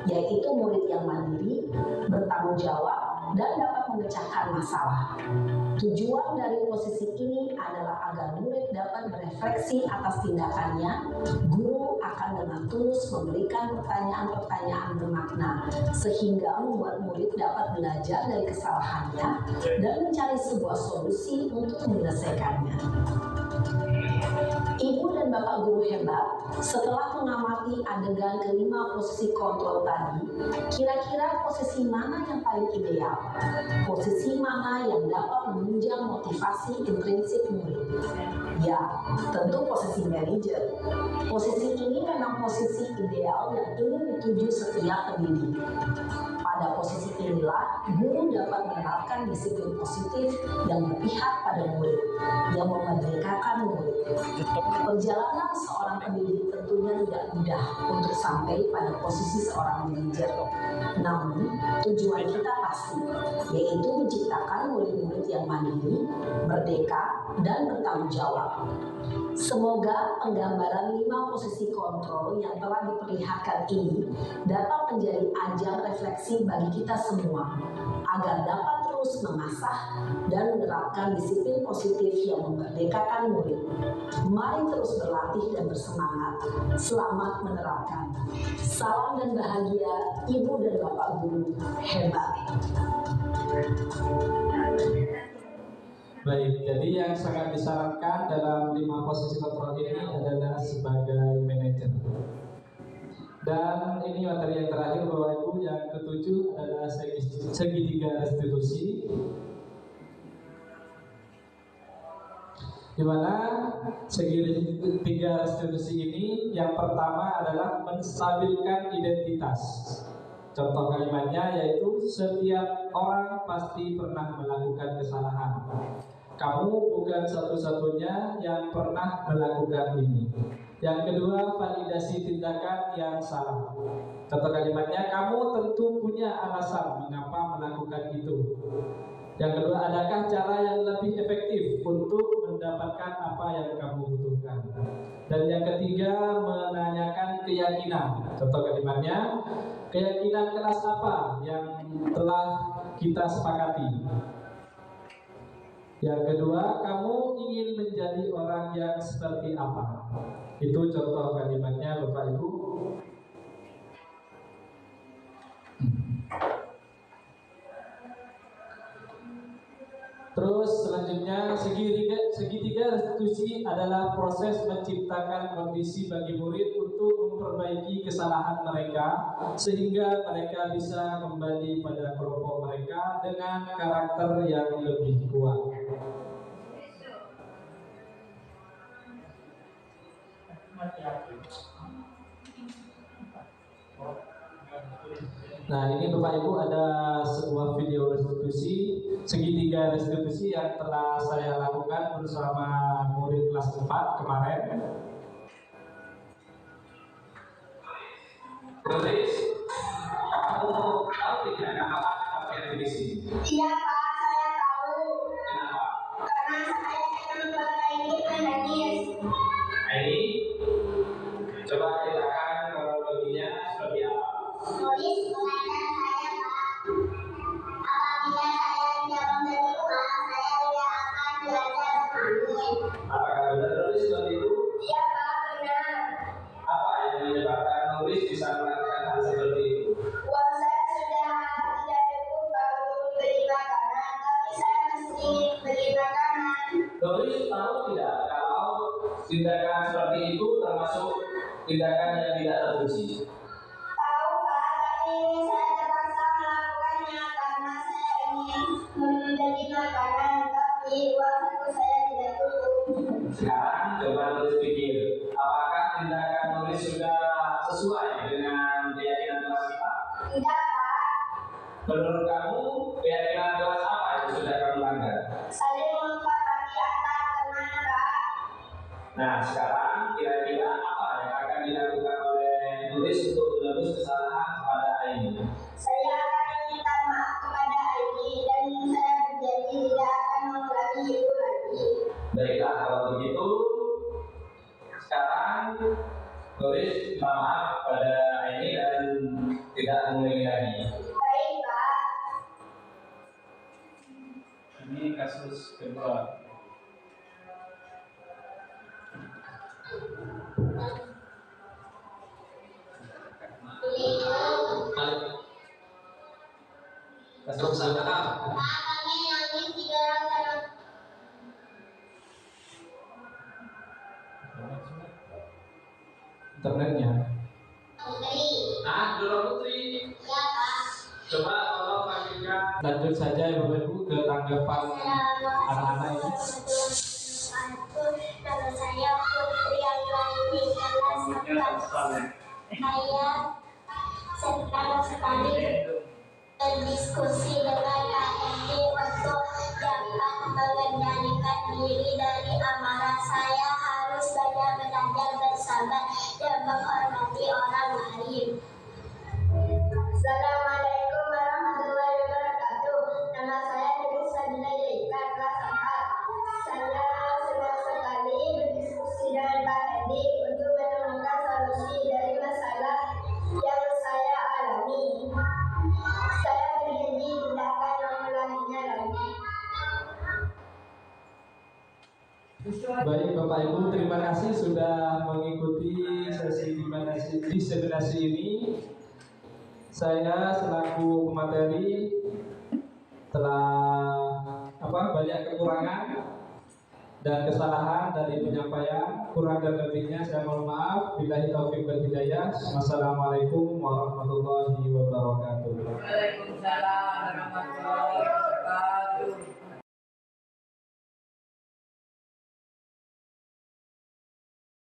yaitu murid yang mandiri, bertanggung jawab, dan dapat memecahkan masalah. Tujuan dari posisi ini adalah agar murid dapat berefleksi atas tindakannya. Guru akan dengan tulus memberikan pertanyaan-pertanyaan bermakna sehingga membuat murid dapat belajar dari kesalahannya dan mencari sebuah solusi untuk menyelesaikannya. Ibu dan Bapak guru hebat, setelah mengamati adegan kelima posisi kontrol tadi, kira-kira posisi mana yang paling ideal? Posisi mana yang dapat menunjang motivasi intrinsik murid? Ya, tentu posisi manajer. Posisi ini memang posisi ideal yang ingin dituju setiap pendidik. Pada posisi inilah, guru dapat menerapkan disiplin positif yang berpihak pada murid, yang memerdekakan murid. Perjalanan seorang pendidik tentunya tidak mudah untuk sampai pada posisi seorang manajer. Namun, tujuan kita pasti, yaitu menciptakan murid-murid yang mandiri, merdeka, dan bertanggung jawab. Semoga penggambaran 5 posisi kontrol yang telah diperlihatkan ini dapat menjadi ajang refleksi bagi kita semua, agar dapat terus mengasah dan menerapkan disiplin positif yang memerdekakan murid. Mari terus berlatih dan bersemangat. Selamat menerapkan. Salam dan bahagia Ibu dan Bapak guru hebat. Baik, jadi yang sangat disyaratkan dalam 5 posisi kontrol ini adalah sebagai manajer. Dan ini materi yang terakhir Bapak Ibu, yang ketujuh adalah segitiga restitusi, di mana segitiga restitusi ini yang pertama adalah menstabilkan identitas. Contoh kalimatnya yaitu setiap orang pasti pernah melakukan kesalahan. Kamu bukan satu-satunya yang pernah melakukan ini. Yang kedua, validasi tindakan yang salah. Contoh kalimatnya, kamu tentu punya alasan mengapa melakukan itu. Yang kedua, adakah cara yang lebih efektif untuk mendapatkan apa yang kamu butuhkan? Dan yang ketiga, menanyakan keyakinan. Contoh kalimatnya, keyakinan kelas apa yang telah kita sepakati? Yang kedua, kamu ingin menjadi orang yang seperti apa? Itu contoh kalimatnya Bapak Ibu. Terus selanjutnya, segitiga restitusi adalah proses menciptakan kondisi bagi murid untuk memperbaiki kesalahan mereka sehingga mereka bisa kembali pada kelompok mereka dengan karakter yang lebih kuat. Nah, ini Bapak Ibu ada sebuah video restitusi, segitiga restitusi yang telah saya lakukan bersama murid kelas 4 kemarin. Tulis, kamu tahu tidak apa restitusi? Iya Pak, saya tahu. Kenapa? Karena saya akan membuat ini menulis. Ini, coba ceritakan kronologinya seperti apa? Nulis mengajar saya Pak. Apabila saya tidak memberi uang, saya tidak akan belajar menulis. Apakah benar nulis seperti itu? Iya Pak, benar. Apa yang menyebabkan nulis bisa melakukan hal seperti itu? Uang saya sudah tidak cukup baru membeli makanan, tapi saya mesti beli makanan. Nulis tahu tidak kalau tindakan seperti itu termasuk tindakan yang tidak terpuji? Tahu Pak, tapi ini saya terpaksa melakukannya karena saya ingin membeli makanan, tapi uang saku saya tidak cukup. Sekarang coba nulis pikir, apakah tindakan nulis sudah sesuai dengan keyakinan kelas kita? Tidak Pak, Menurut kamu, keyakinan kelas apa yang sudah kamu langgar? saling menghormati antar teman Pak. Nah, sekarang kira-kira apa yang akan dilakukan oleh nulis untuk menebus kesalahan kepada Aini? Saya akan meminta maaf kepada Aini dan saya berjanji tidak akan mengulangi itu lagi. Baiklah, kalau begitu, sekarang nulis minta maaf pada Aini dan tidak mengulangi lagi. Baik Pak. kasus kedua. Kasus kedua. Kami nangis di dalam sana. Internetnya. Putri. Dulu Putri. Ya Pak. Coba tolong lanjutkan. Lanjut saja ya Bapak Ibu ke tanggapan anak-anak ini. Nama saya Putri yang lain di kelas 4. Saya senang sekali berdiskusi dengan Kak Hendy untuk dapat mengendalikan diri dari amarah. Saya harus banyak belajar bersabar dan menghormati orang lain. Assalamualaikum warahmatullahi wabarakatuh. Nama saya Dewi Sabila Yeka, kelas 4. Saya senang sekali berdiskusi dengan Kak Hendy untuk menemukan solusi dari masalah yang saya alami. Saya berjanji tidak akan mengulanginya lagi. Baik Bapak Ibu, terima kasih sudah mengikuti sesi diseminasi ini. Saya selaku pemateri telah banyak kekurangan dan kesalahan dari penyampaian. Kurang dan lebihnya saya mohon maaf. Billahi taufiq wal hidayah. Wassalamualaikum warahmatullahi wabarakatuh. Waalaikumsalam warahmatullahi